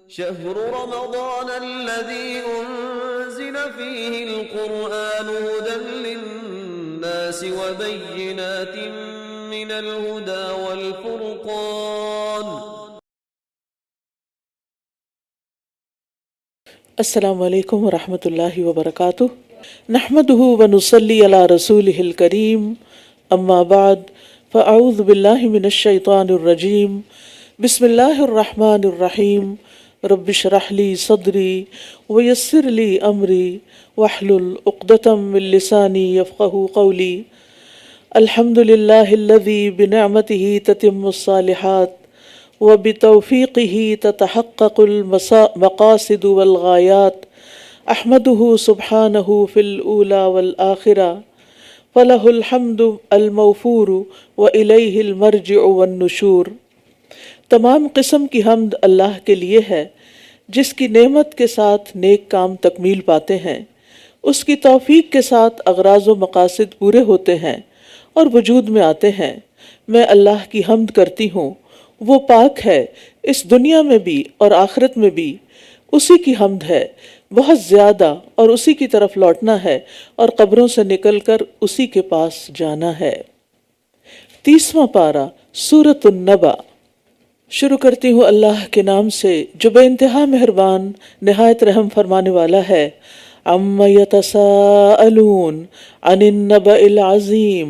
شهر رمضان الذي أنزل فيه القرآن هدى للناس وبينات من الهدى والفرقان. السلام علیکم ورحمۃ اللہ وبرکاتہ. نحمده ونصلی علی رسوله الکریم. اما بعد فاعوذ باللہ من الشیطان الرجیم. بسم اللہ الرحمن الرحیم. رب اشرح لی صدری ویسر لی امری واحلل عقدۃ من لسانی یفقہوا قولی. الحمد للہ الذی بنعمتہ تتم الصالحات وبتوفیقہ تتحقق المقاصد والغایات. احمدہ سبحانہ فی الاولی والآخرہ فلہ الحمد الموفور والیہ المرجع والنشور. تمام قسم کی حمد اللہ کے لیے ہے جس کی نعمت کے ساتھ نیک کام تکمیل پاتے ہیں، اس کی توفیق کے ساتھ اغراض و مقاصد پورے ہوتے ہیں اور وجود میں آتے ہیں. میں اللہ کی حمد کرتی ہوں، وہ پاک ہے، اس دنیا میں بھی اور آخرت میں بھی اسی کی حمد ہے، بہت زیادہ، اور اسی کی طرف لوٹنا ہے اور قبروں سے نکل کر اسی کے پاس جانا ہے. 30واں پارہ سورۃ النبأ. شروع کرتی ہوں اللہ کے نام سے جو بے انتہا مہربان نہایت رحم فرمانے والا ہے. عَمَّ يَتَسَاءَلُونَ عَنِ النَّبَإِ الْعَظِيمِ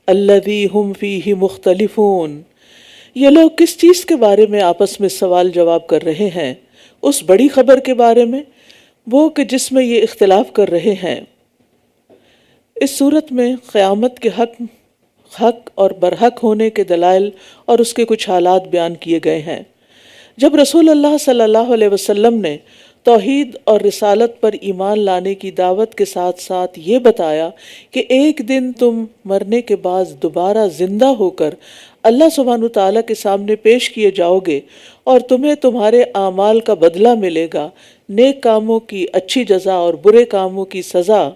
الَّذِي هُمْ فِيهِ مُخْتَلِفُونَ. یہ لوگ کس چیز کے بارے میں آپس میں سوال جواب کر رہے ہیں؟ اس بڑی خبر کے بارے میں، وہ کہ جس میں یہ اختلاف کر رہے ہیں. اس صورت میں قیامت کے حق اور برحق ہونے کے دلائل اور اس کے کچھ حالات بیان کیے گئے ہیں. جب رسول اللہ صلی اللہ علیہ وسلم نے توحید اور رسالت پر ایمان لانے کی دعوت کے ساتھ ساتھ یہ بتایا کہ ایک دن تم مرنے کے بعد دوبارہ زندہ ہو کر اللہ سبحانہ وتعالیٰ کے سامنے پیش کیے جاؤ گے اور تمہیں تمہارے اعمال کا بدلہ ملے گا، نیک کاموں کی اچھی جزا اور برے کاموں کی سزا،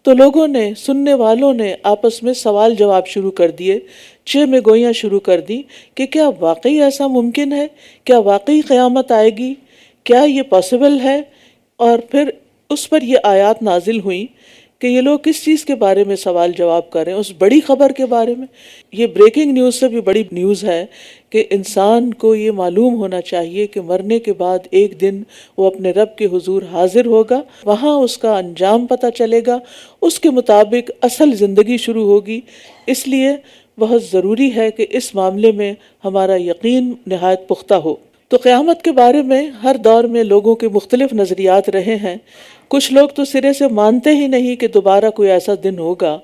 تو لوگوں نے، سننے والوں نے آپس میں سوال جواب شروع کر دیے، چہ میں گوئیاں شروع کر دیں کہ کیا واقعی ایسا ممکن ہے؟ کیا واقعی قیامت آئے گی؟ کیا یہ پاسبل ہے؟ اور پھر اس پر یہ آیات نازل ہوئیں کہ یہ لوگ کس چیز کے بارے میں سوال جواب کر رہے ہیں، اس بڑی خبر کے بارے میں. یہ بریکنگ نیوز سے بھی بڑی نیوز ہے کہ انسان کو یہ معلوم ہونا چاہیے کہ مرنے کے بعد ایک دن وہ اپنے رب کے حضور حاضر ہوگا، وہاں اس کا انجام پتہ چلے گا، اس کے مطابق اصل زندگی شروع ہوگی. اس لیے بہت ضروری ہے کہ اس معاملے میں ہمارا یقین نہایت پختہ ہو. تو قیامت کے بارے میں ہر دور میں لوگوں کے مختلف نظریات رہے ہیں. کچھ لوگ تو سرے سے مانتے ہی نہیں کہ دوبارہ کوئی ایسا دن ہوگا،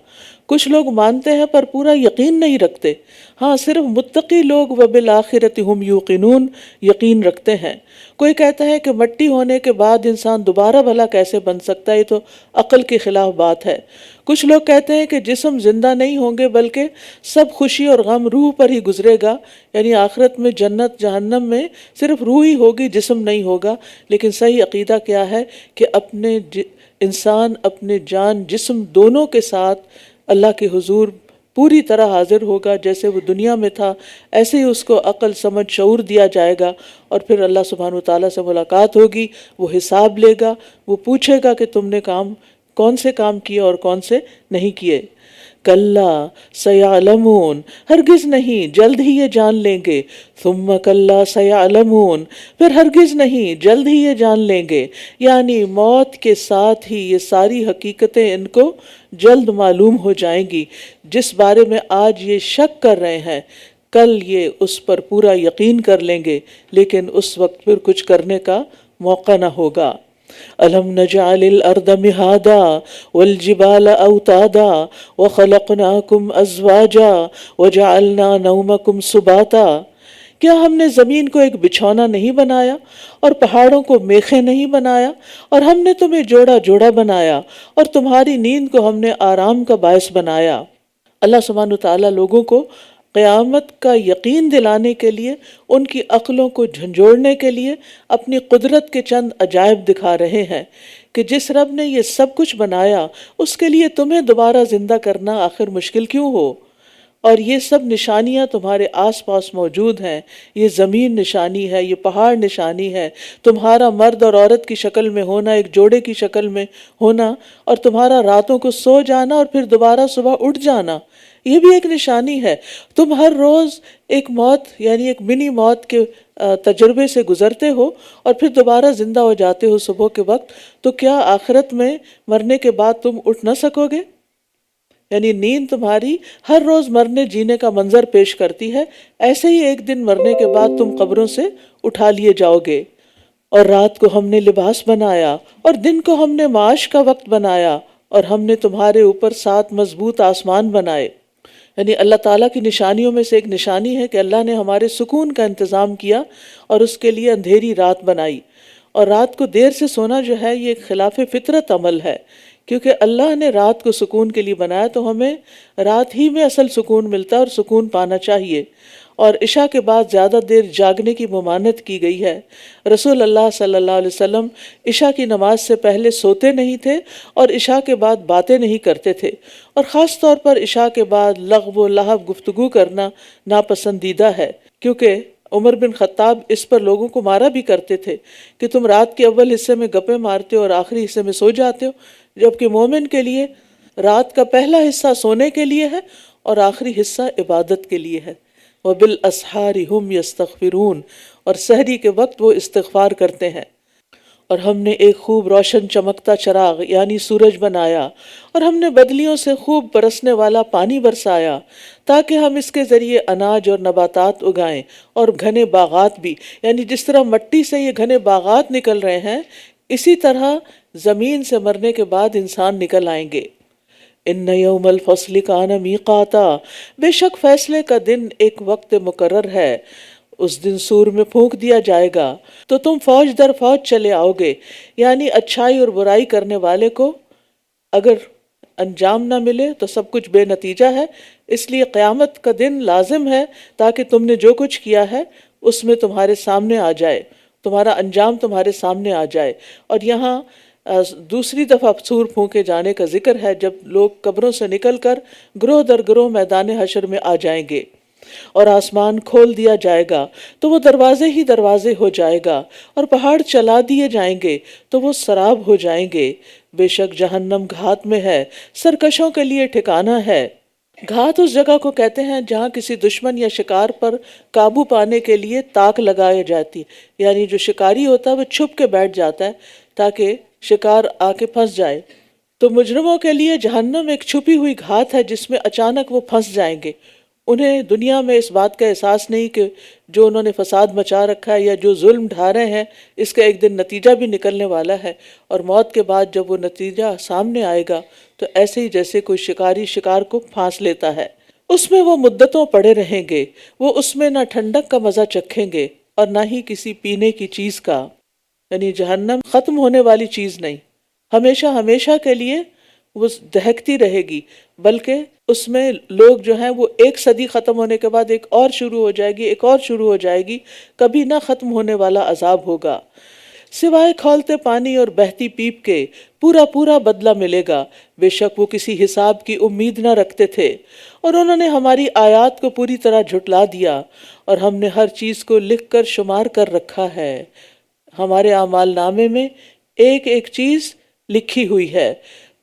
کچھ لوگ مانتے ہیں پر پورا یقین نہیں رکھتے. ہاں، صرف متقی لوگ وبالآخرۃ ھم یوقنون یقین رکھتے ہیں. کوئی کہتا ہے کہ مٹی ہونے کے بعد انسان دوبارہ بھلا کیسے بن سکتا ہے، یہ تو عقل کے خلاف بات ہے. کچھ لوگ کہتے ہیں کہ جسم زندہ نہیں ہوں گے بلکہ سب خوشی اور غم روح پر ہی گزرے گا، یعنی آخرت میں جنت جہنم میں صرف روح ہی ہوگی، جسم نہیں ہوگا. لیکن صحیح عقیدہ کیا ہے کہ انسان اپنے جان جسم دونوں کے ساتھ اللہ کے حضور پوری طرح حاضر ہوگا. جیسے وہ دنیا میں تھا ایسے ہی اس کو عقل، سمجھ، شعور دیا جائے گا اور پھر اللہ سبحانہ وتعالیٰ سے ملاقات ہوگی. وہ حساب لے گا، وہ پوچھے گا کہ تم نے کون سے کام کیے اور کون سے نہیں کیے. کلا سیعلمون، ہرگز نہیں، جلد ہی یہ جان لیں گے. ثم کلا سیعلمون، پھر ہرگز نہیں، جلد ہی یہ جان لیں گے. یعنی موت کے ساتھ ہی یہ ساری حقیقتیں ان کو جلد معلوم ہو جائیں گی. جس بارے میں آج یہ شک کر رہے ہیں، کل یہ اس پر پورا یقین کر لیں گے، لیکن اس وقت پھر کچھ کرنے کا موقع نہ ہوگا. أَلَمْ نَجْعَلِ الْأَرْضَ مِهَادًا وَالْجِبَالَ أَوْتَادًا وَخَلَقْنَاكُمْ أَزْوَاجًا وَجَعَلْنَا نَوْمَكُمْ سُبَاتًا. کیا ہم نے زمین کو ایک بچھونا نہیں بنایا اور پہاڑوں کو میخیں نہیں بنایا، اور ہم نے تمہیں جوڑا جوڑا بنایا اور تمہاری نیند کو ہم نے آرام کا باعث بنایا. اللہ سبحانہ وتعالیٰ لوگوں کو قیامت کا یقین دلانے کے لیے، ان کی عقلوں کو جھنجھوڑنے کے لیے اپنی قدرت کے چند عجائب دکھا رہے ہیں کہ جس رب نے یہ سب کچھ بنایا اس کے لیے تمہیں دوبارہ زندہ کرنا آخر مشکل کیوں ہو. اور یہ سب نشانیاں تمہارے آس پاس موجود ہیں. یہ زمین نشانی ہے، یہ پہاڑ نشانی ہے، تمہارا مرد اور عورت کی شکل میں ہونا، ایک جوڑے کی شکل میں ہونا، اور تمہارا راتوں کو سو جانا اور پھر دوبارہ صبح اٹھ جانا، یہ بھی ایک نشانی ہے. تم ہر روز ایک موت یعنی ایک منی موت کے تجربے سے گزرتے ہو اور پھر دوبارہ زندہ ہو جاتے ہو صبح کے وقت. تو کیا آخرت میں مرنے کے بعد تم اٹھ نہ سکو گے؟ یعنی نیند تمہاری ہر روز مرنے جینے کا منظر پیش کرتی ہے. ایسے ہی ایک دن مرنے کے بعد تم قبروں سے اٹھا لیے جاؤ گے. اور رات کو ہم نے لباس بنایا اور دن کو ہم نے معاش کا وقت بنایا، اور ہم نے تمہارے اوپر 7 مضبوط آسمان بنائے. یعنی اللہ تعالیٰ کی نشانیوں میں سے ایک نشانی ہے کہ اللہ نے ہمارے سکون کا انتظام کیا اور اس کے لیے اندھیری رات بنائی. اور رات کو دیر سے سونا جو ہے یہ خلاف فطرت عمل ہے، کیونکہ اللہ نے رات کو سکون کے لیے بنایا، تو ہمیں رات ہی میں اصل سکون ملتا ہے اور سکون پانا چاہیے. اور عشاء کے بعد زیادہ دیر جاگنے کی ممانعت کی گئی ہے. رسول اللہ صلی اللہ علیہ وسلم عشاء کی نماز سے پہلے سوتے نہیں تھے اور عشاء کے بعد باتیں نہیں کرتے تھے، اور خاص طور پر عشاء کے بعد لغو و لہو گفتگو کرنا ناپسندیدہ ہے، کیونکہ عمر بن خطاب اس پر لوگوں کو مارا بھی کرتے تھے کہ تم رات کے اول حصے میں گپیں مارتے ہو اور آخری حصے میں سو جاتے ہو، جبکہ مومن کے لیے رات کا پہلا حصہ سونے کے لیے ہے اور آخری حصہ عبادت کے لیے ہے. وَبِالْأَسْحَارِ هُمْ يَسْتَغْفِرُونَ، اور سحری کے وقت وہ استغفار کرتے ہیں. اور ہم نے ایک خوب روشن چمکتا چراغ یعنی سورج بنایا، اور ہم نے بدلیوں سے خوب برسنے والا پانی برسایا تاکہ ہم اس کے ذریعے اناج اور نباتات اگائیں اور گھنے باغات بھی. یعنی جس طرح مٹی سے یہ گھنے باغات نکل رہے ہیں، اسی طرح زمین سے مرنے کے بعد انسان نکل آئیں گے. ان یوم الفصل کان میقاتا، بے شک فیصلے کا دن ایک وقت مقرر ہے. اس دن سور میں پھونک دیا جائے گا تو تم فوج در فوج چلے آؤ گے. یعنی اچھائی اور برائی کرنے والے کو اگر انجام نہ ملے تو سب کچھ بے نتیجہ ہے، اس لیے قیامت کا دن لازم ہے تاکہ تم نے جو کچھ کیا ہے اس میں تمہارے سامنے آ جائے، تمہارا انجام تمہارے سامنے آ جائے. اور یہاں دوسری دفعہ سور پھونکے جانے کا ذکر ہے، جب لوگ قبروں سے نکل کر گروہ در گروہ میدان حشر میں آ جائیں گے. اور آسمان کھول دیا جائے گا تو وہ دروازے ہی دروازے ہو جائے گا، اور پہاڑ چلا دیے جائیں گے تو وہ سراب ہو جائیں گے. بے شک جہنم گھات میں ہے، سرکشوں کے لیے ٹھکانہ ہے. گھات اس جگہ کو کہتے ہیں جہاں کسی دشمن یا شکار پر قابو پانے کے لیے تاک لگائی جاتی، یعنی جو شکاری ہوتا ہے وہ چھپ کے بیٹھ جاتا ہے تاکہ شکار آ کے پھنس جائے. تو مجرموں کے لیے جہنم ایک چھپی ہوئی گھات ہے جس میں اچانک وہ پھنس جائیں گے. انہیں دنیا میں اس بات کا احساس نہیں کہ جو انہوں نے فساد مچا رکھا ہے یا جو ظلم ڈھا رہے ہیں اس کا ایک دن نتیجہ بھی نکلنے والا ہے. اور موت کے بعد جب وہ نتیجہ سامنے آئے گا تو ایسے ہی جیسے کوئی شکاری شکار کو پھانس لیتا ہے. اس میں وہ مدتوں پڑے رہیں گے، وہ اس میں نہ ٹھنڈک کا مزہ چکھیں گے اور نہ ہی کسی پینے کی چیز کا. یعنی جہنم ختم ہونے والی چیز نہیں، ہمیشہ ہمیشہ کے لیے وہ دہکتی رہے گی، بلکہ اس میں لوگ جو ہیں وہ ایک صدی ختم ہونے کے بعد ایک اور شروع ہو جائے گی، ایک اور شروع ہو جائے گی، کبھی نہ ختم ہونے والا عذاب ہوگا. سوائے کھولتے پانی اور بہتی پیپ کے پورا پورا بدلہ ملے گا. بے شک وہ کسی حساب کی امید نہ رکھتے تھے اور انہوں نے ہماری آیات کو پوری طرح جھٹلا دیا. اور ہم نے ہر چیز کو لکھ کر شمار کر رکھا ہے، ہمارے اعمال نامے میں ایک ایک چیز لکھی ہوئی ہے.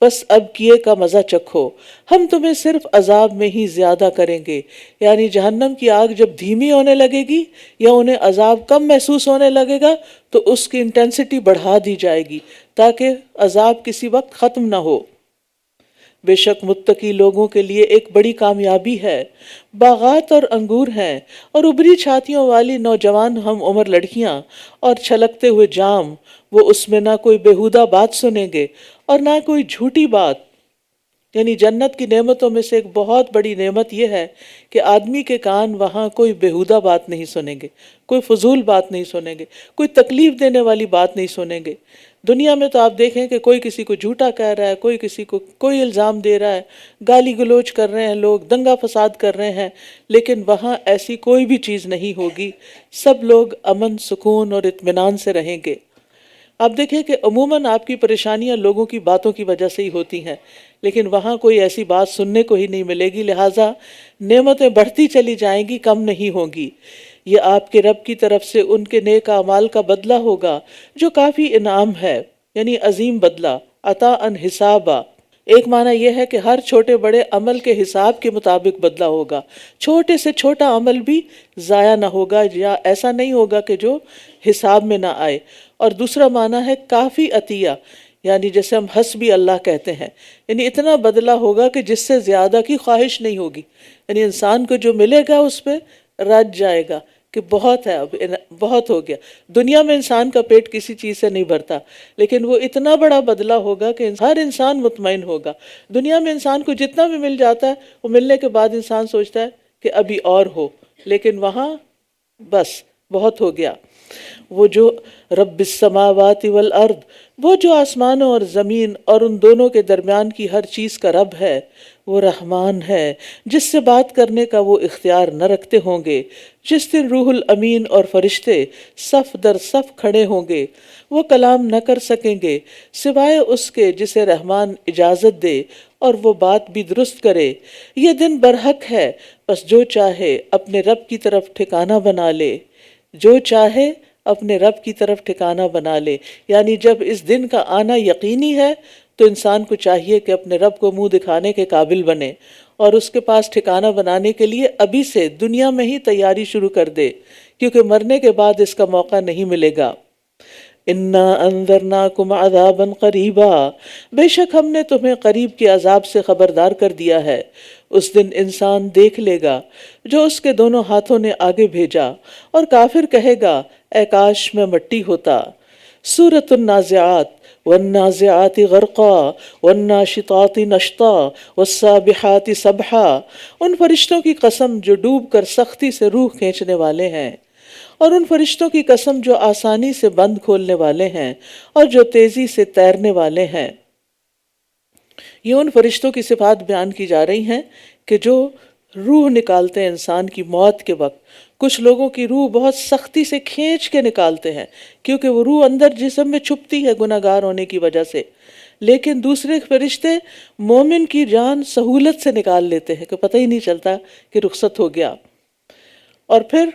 بس اب کیے کا مزہ چکھو، ہم تمہیں صرف عذاب میں ہی زیادہ کریں گے. یعنی جہنم کی آگ جب دھیمی ہونے لگے گی یا انہیں عذاب کم محسوس ہونے لگے گا تو اس کی انٹینسٹی بڑھا دی جائے گی تاکہ عذاب کسی وقت ختم نہ ہو. بے شک متقی لوگوں کے لیے ایک بڑی کامیابی ہے. باغات اور انگور ہیں اور ابری چھاتیوں والی نوجوان ہم عمر لڑکیاں اور چھلکتے ہوئے جام. وہ اس میں نہ کوئی بیہودہ بات سنیں گے اور نہ کوئی جھوٹی بات. یعنی جنت کی نعمتوں میں سے ایک بہت بڑی نعمت یہ ہے کہ آدمی کے کان وہاں کوئی بیہودہ بات نہیں سنیں گے، کوئی فضول بات نہیں سنیں گے، کوئی تکلیف دینے والی بات نہیں سنیں گے. دنیا میں تو آپ دیکھیں کہ کوئی کسی کو جھوٹا کہہ رہا ہے، کوئی کسی کو کوئی الزام دے رہا ہے، گالی گلوچ کر رہے ہیں لوگ، دنگا فساد کر رہے ہیں، لیکن وہاں ایسی کوئی بھی چیز نہیں ہوگی. سب لوگ امن، سکون اور اطمینان سے رہیں گے. آپ دیکھیں کہ عموماً آپ کی پریشانیاں لوگوں کی باتوں کی وجہ سے ہی ہوتی ہیں، لیکن وہاں کوئی ایسی بات سننے کو ہی نہیں ملے گی، لہٰذا نعمتیں بڑھتی چلی جائیں گی، کم نہیں ہوں گی۔ یہ آپ کے رب کی طرف سے ان کے نیک اعمال کا بدلہ ہوگا جو کافی انعام ہے، یعنی عظیم بدلہ، عطاءً حسابا۔ ایک معنی یہ ہے کہ ہر چھوٹے بڑے عمل کے حساب کے مطابق بدلہ ہوگا، چھوٹے سے چھوٹا عمل بھی ضائع نہ ہوگا، یا ایسا نہیں ہوگا کہ جو حساب میں نہ آئے۔ اور دوسرا معنی ہے کافی عطیہ، یعنی جیسے ہم حسبی اللہ کہتے ہیں، یعنی اتنا بدلہ ہوگا کہ جس سے زیادہ کی خواہش نہیں ہوگی، یعنی انسان کو جو ملے گا اس پہ رج جائے گا کہ بہت ہے، اب بہت ہو گیا۔ دنیا میں انسان کا پیٹ کسی چیز سے نہیں بھرتا، لیکن وہ اتنا بڑا بدلہ ہوگا کہ ہر انسان مطمئن ہوگا۔ دنیا میں انسان کو جتنا بھی مل جاتا ہے، وہ ملنے کے بعد انسان سوچتا ہے کہ ابھی اور ہو، لیکن وہاں بس بہت ہو گیا۔ وہ جو رب السماوات والارض، وہ جو آسمانوں اور زمین اور ان دونوں کے درمیان کی ہر چیز کا رب ہے، وہ رحمان ہے جس سے بات کرنے کا وہ اختیار نہ رکھتے ہوں گے۔ جس دن روح الامین اور فرشتے صف در صف کھڑے ہوں گے، وہ کلام نہ کر سکیں گے سوائے اس کے جسے رحمان اجازت دے اور وہ بات بھی درست کرے۔ یہ دن برحق ہے، بس جو چاہے اپنے رب کی طرف ٹھکانہ بنا لے، جو چاہے اپنے رب کی طرف ٹھکانہ بنا لے۔ یعنی جب اس دن کا آنا یقینی ہے تو انسان کو چاہیے کہ اپنے رب کو منہ دکھانے کے قابل بنے اور اس کے پاس ٹھکانہ بنانے کے لیے ابھی سے دنیا میں ہی تیاری شروع کر دے، کیونکہ مرنے کے بعد اس کا موقع نہیں ملے گا۔ انا انذرناکم عذابا قریبا، بے شک ہم نے تمہیں قریب کے عذاب سے خبردار کر دیا ہے۔ اس دن انسان دیکھ لے گا جو اس کے دونوں ہاتھوں نے آگے بھیجا، اور کافر کہے گا اے کاش میں مٹی ہوتا۔ سورۃ النازعات، والنازعات غرقا والناشطات نشطا والسابحات سبحا۔ ان فرشتوں کی قسم جو ڈوب کر سختی سے روح کھینچنے والے ہیں، اور ان فرشتوں کی قسم جو آسانی سے بند کھولنے والے ہیں اور جو تیزی سے تیرنے والے ہیں۔ یہ ان فرشتوں کی صفات بیان کی جا رہی ہیں کہ جو روح نکالتے ہیں انسان کی موت کے وقت۔ کچھ لوگوں کی روح بہت سختی سے کھینچ کے نکالتے ہیں، کیونکہ وہ روح اندر جسم میں چھپتی ہے گناہ گار ہونے کی وجہ سے، لیکن دوسرے فرشتے مومن کی جان سہولت سے نکال لیتے ہیں کہ پتہ ہی نہیں چلتا کہ رخصت ہو گیا۔ اور پھر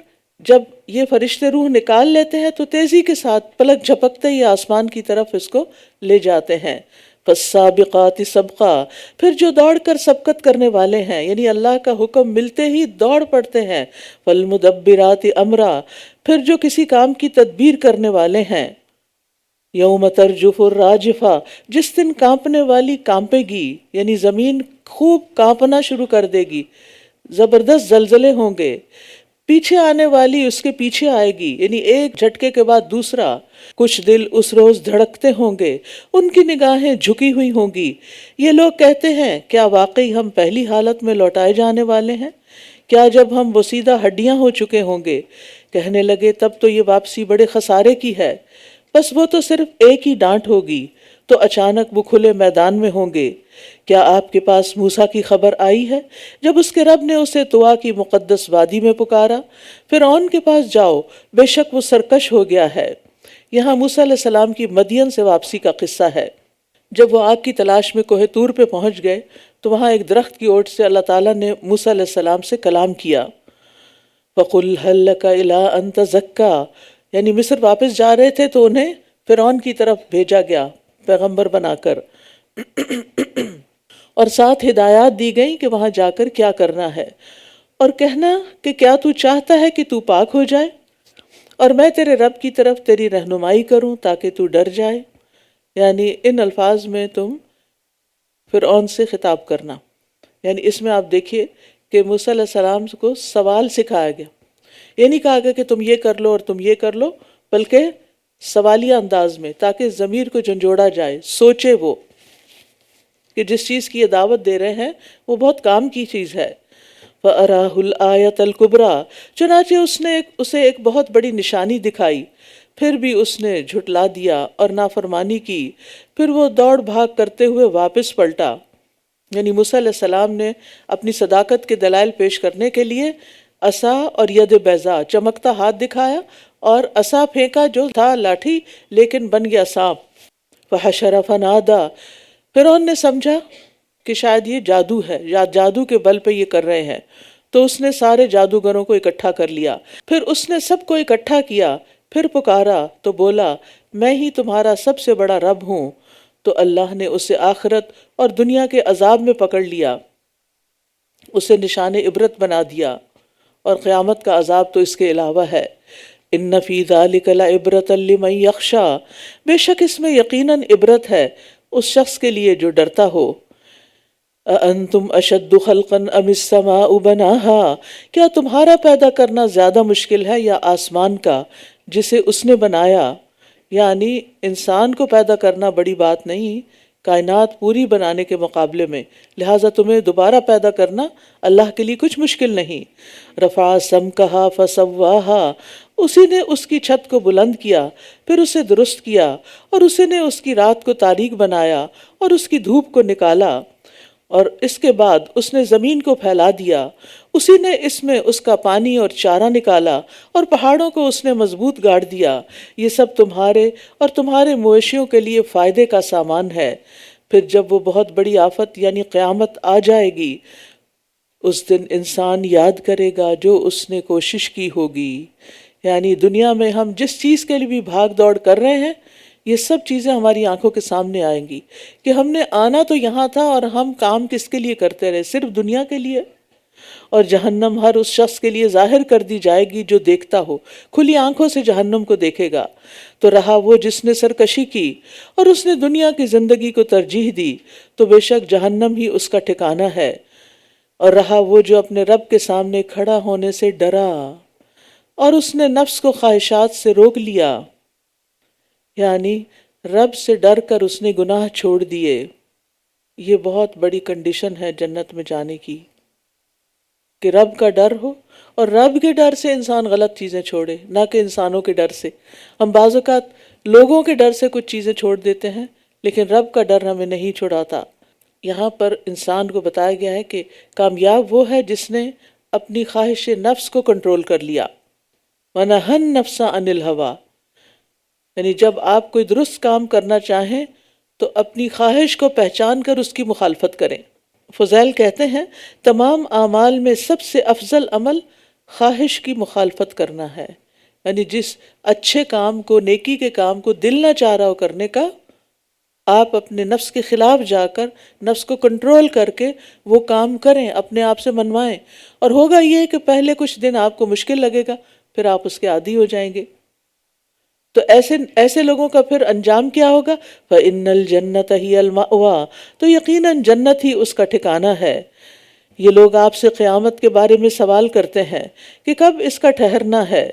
جب یہ فرشتے روح نکال لیتے ہیں تو تیزی کے ساتھ پلک جھپکتے ہی آسمان کی طرف اس کو لے جاتے ہیں۔ فالسابقات سبقا، پھر جو دوڑ کر سبقت کرنے والے ہیں، یعنی اللہ کا حکم ملتے ہی دوڑ پڑتے ہیں۔ فالمدبرات امرا، پھر جو کسی کام کی تدبیر کرنے والے ہیں۔ یوم ترجف الراجفہ، جس دن کانپنے والی کانپے گی، یعنی زمین خوب کانپنا شروع کر دے گی، زبردست زلزلے ہوں گے۔ پیچھے آنے والی اس کے پیچھے آئے گی، یعنی ایک جھٹکے کے بعد دوسرا۔ کچھ دل اس روز دھڑکتے ہوں گے، ان کی نگاہیں جھکی ہوئی ہوں گی۔ یہ لوگ کہتے ہیں کیا واقعی ہم پہلی حالت میں لوٹائے جانے والے ہیں؟ کیا جب ہم بوسیدہ ہڈیاں ہو چکے ہوں گے؟ کہنے لگے تب تو یہ واپسی بڑے خسارے کی ہے۔ بس وہ تو صرف ایک ہی ڈانٹ ہوگی، تو اچانک وہ کھلے میدان میں ہوں گے۔ کیا آپ کے پاس موسیٰ کی خبر آئی ہے جب اس کے رب نے اسے طوا کی مقدس وادی میں پکارا؟ فرعون کے پاس جاؤ، بے شک وہ سرکش ہو گیا ہے۔ یہاں موسیٰ علیہ السلام کی مدین سے واپسی کا قصہ ہے۔ جب وہ آگ کی تلاش میں کوہ طور پہ پہنچ گئے تو وہاں ایک درخت کی اوٹ سے اللہ تعالیٰ نے موسیٰ علیہ السلام سے کلام کیا۔ فَقُلْ هَلْ لَكَ إِلَىٰ أَن تَزَكَّىٰ، یعنی مصر واپس جا رہے تھے تو انہیں فرعون کی طرف بھیجا گیا پیغمبر بنا کر، اور ساتھ ہدایات دی گئیں کہ وہاں جا کر کیا کرنا ہے، اور کہنا کہ کیا تو چاہتا ہے کہ تو پاک ہو جائے اور میں تیرے رب کی طرف تیری رہنمائی کروں تاکہ تو ڈر جائے۔ یعنی ان الفاظ میں تم فرعون سے خطاب کرنا، یعنی اس میں آپ دیکھیے کہ موسیٰ علیہ السلام کو سوال سکھایا گیا۔ یہ نہیں کہا گیا کہ تم یہ کر لو اور تم یہ کر لو، بلکہ سوالیہ انداز میں، تاکہ ضمیر کو جھنجھوڑا جائے، سوچے وہ کہ جس چیز کی یہ دعوت دے رہے ہیں وہ بہت کام کی چیز ہے۔ فَأَرَاهُ الْآيَةَ الْكُبْرَى، چنانچہ اس نے اسے ایک بہت بڑی نشانی دکھائی، پھر بھی اس نے جھٹلا دیا اور نافرمانی کی، پھر وہ دوڑ بھاگ کرتے ہوئے واپس پلٹا۔ یعنی موسیٰ علیہ السلام نے اپنی صداقت کے دلائل پیش کرنے کے لیے عصا اور ید بیضاء، چمکتا ہاتھ دکھایا اور عصا پھینکا جو تھا لاٹھی لیکن بن گیا سانپ. فحشر فنادا، فرعون نے سمجھا کہ شاید یہ جادو ہے یا جادو کے بل پہ یہ کر رہے ہیں، تو اس نے سارے جادوگروں کو اکٹھا کر لیا. پھر اس نے سب کو اکٹھا کیا، پھر پکارا تو بولا میں ہی تمہارا سب سے بڑا رب ہوں. تو اللہ نے اسے آخرت اور دنیا کے عذاب میں پکڑ لیا، اسے نشان عبرت بنا دیا، اور قیامت کا عذاب تو اس کے علاوہ ہے. ان فی ذلک لعبرۃ لمن یخشی، بے شک اس میں یقیناً عبرت ہے اس شخص کے لیے جو ڈرتا ہو. اَأَنتُمْ أَشَدُّ خَلْقًا أَمِ السَّمَاءُ بَنَاهَا، کیا تمہارا پیدا کرنا زیادہ مشکل ہے یا آسمان کا جسے اس نے بنایا؟ یعنی انسان کو پیدا کرنا بڑی بات نہیں کائنات پوری بنانے کے مقابلے میں، لہٰذا تمہیں دوبارہ پیدا کرنا اللہ کے لیے کچھ مشکل نہیں. رفع سمکہا فسواہا، اسی نے اس کی چھت کو بلند کیا پھر اسے درست کیا، اور اسی نے اس کی رات کو تاریک بنایا اور اس کی دھوپ کو نکالا، اور اس کے بعد اس نے زمین کو پھیلا دیا، اسی نے اس میں اس کا پانی اور چارہ نکالا، اور پہاڑوں کو اس نے مضبوط گاڑ دیا. یہ سب تمہارے اور تمہارے مویشیوں کے لیے فائدے کا سامان ہے. پھر جب وہ بہت بڑی آفت یعنی قیامت آ جائے گی، اس دن انسان یاد کرے گا جو اس نے کوشش کی ہوگی. یعنی دنیا میں ہم جس چیز کے لیے بھی بھاگ دوڑ کر رہے ہیں، یہ سب چیزیں ہماری آنکھوں کے سامنے آئیں گی کہ ہم نے آنا تو یہاں تھا اور ہم کام کس کے لیے کرتے رہے، صرف دنیا کے لیے. اور جہنم ہر اس شخص کے لیے ظاہر کر دی جائے گی جو دیکھتا ہو، کھلی آنکھوں سے جہنم کو دیکھے گا. تو رہا وہ جس نے سرکشی کی اور اس نے دنیا کی زندگی کو ترجیح دی، تو بے شک جہنم ہی اس کا ٹھکانہ ہے. اور رہا وہ جو اپنے رب کے سامنے کھڑا ہونے سے ڈرا اور اس نے نفس کو خواہشات سے روک لیا، یعنی رب سے ڈر کر اس نے گناہ چھوڑ دیے. یہ بہت بڑی کنڈیشن ہے جنت میں جانے کی، کہ رب کا ڈر ہو، اور رب کے ڈر سے انسان غلط چیزیں چھوڑے، نہ کہ انسانوں کے ڈر سے. ہم بعض اوقات لوگوں کے ڈر سے کچھ چیزیں چھوڑ دیتے ہیں، لیکن رب کا ڈر ہمیں نہیں چھڑاتا. یہاں پر انسان کو بتایا گیا ہے کہ کامیاب وہ ہے جس نے اپنی خواہش نفس کو کنٹرول کر لیا. وَنَهَى النَّفْسَ عَنِ الْهَوَىٰ، یعنی جب آپ کوئی درست کام کرنا چاہیں تو اپنی خواہش کو پہچان کر اس کی مخالفت کریں. فضیل کہتے ہیں تمام اعمال میں سب سے افضل عمل خواہش کی مخالفت کرنا ہے. یعنی جس اچھے کام کو، نیکی کے کام کو دل نہ چاہ رہا ہو کرنے کا، آپ اپنے نفس کے خلاف جا کر نفس کو کنٹرول کر کے وہ کام کریں، اپنے آپ سے منوائیں. اور ہوگا یہ کہ پہلے کچھ دن آپ کو مشکل لگے گا، پھر آپ اس کے عادی ہو جائیں گے. تو ایسے لوگوں کا پھر انجام کیا ہوگا؟ فَإِنَّ الْجَنَّةَ هِيَ الْمَأْوَىٰ، تو یقیناً جنت ہی اس کا ٹھکانہ ہے. یہ لوگ آپ سے قیامت کے بارے میں سوال کرتے ہیں کہ کب اس کا ٹھہرنا ہے،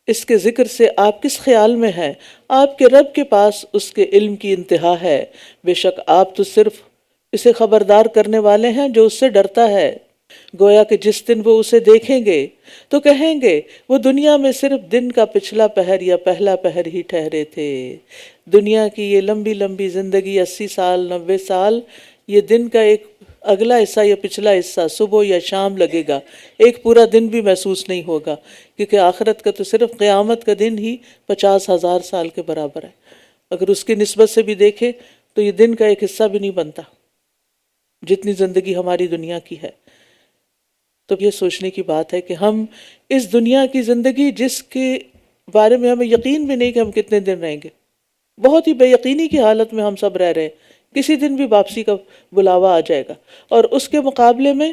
اس کے ذکر سے آپ کس خیال میں ہیں؟ آپ کے رب کے پاس اس کے علم کی انتہا ہے، بے شک آپ تو صرف اسے خبردار کرنے والے ہیں جو اس سے ڈرتا ہے. گویا کہ جس دن وہ اسے دیکھیں گے تو کہیں گے وہ دنیا میں صرف دن کا پچھلا پہر یا پہلا پہر ہی ٹھہرے تھے. دنیا کی یہ لمبی لمبی زندگی 80 سال 90 سال، یہ دن کا ایک اگلا حصہ یا پچھلا حصہ صبح یا شام لگے گا، ایک پورا دن بھی محسوس نہیں ہوگا، کیونکہ آخرت کا تو صرف قیامت کا دن ہی 50,000 سال کے برابر ہے. اگر اس کی نسبت سے بھی دیکھیں تو یہ دن کا ایک حصہ بھی نہیں بنتا جتنی زندگی ہماری دنیا کی ہے. تو یہ سوچنے کی بات ہے کہ ہم اس دنیا کی زندگی جس کے بارے میں ہمیں یقین بھی نہیں کہ ہم کتنے دن رہیں گے، بہت ہی بے یقینی کی حالت میں ہم سب رہ رہے ہیں. کسی دن بھی واپسی کا بلاوا آ جائے گا، اور اس کے مقابلے میں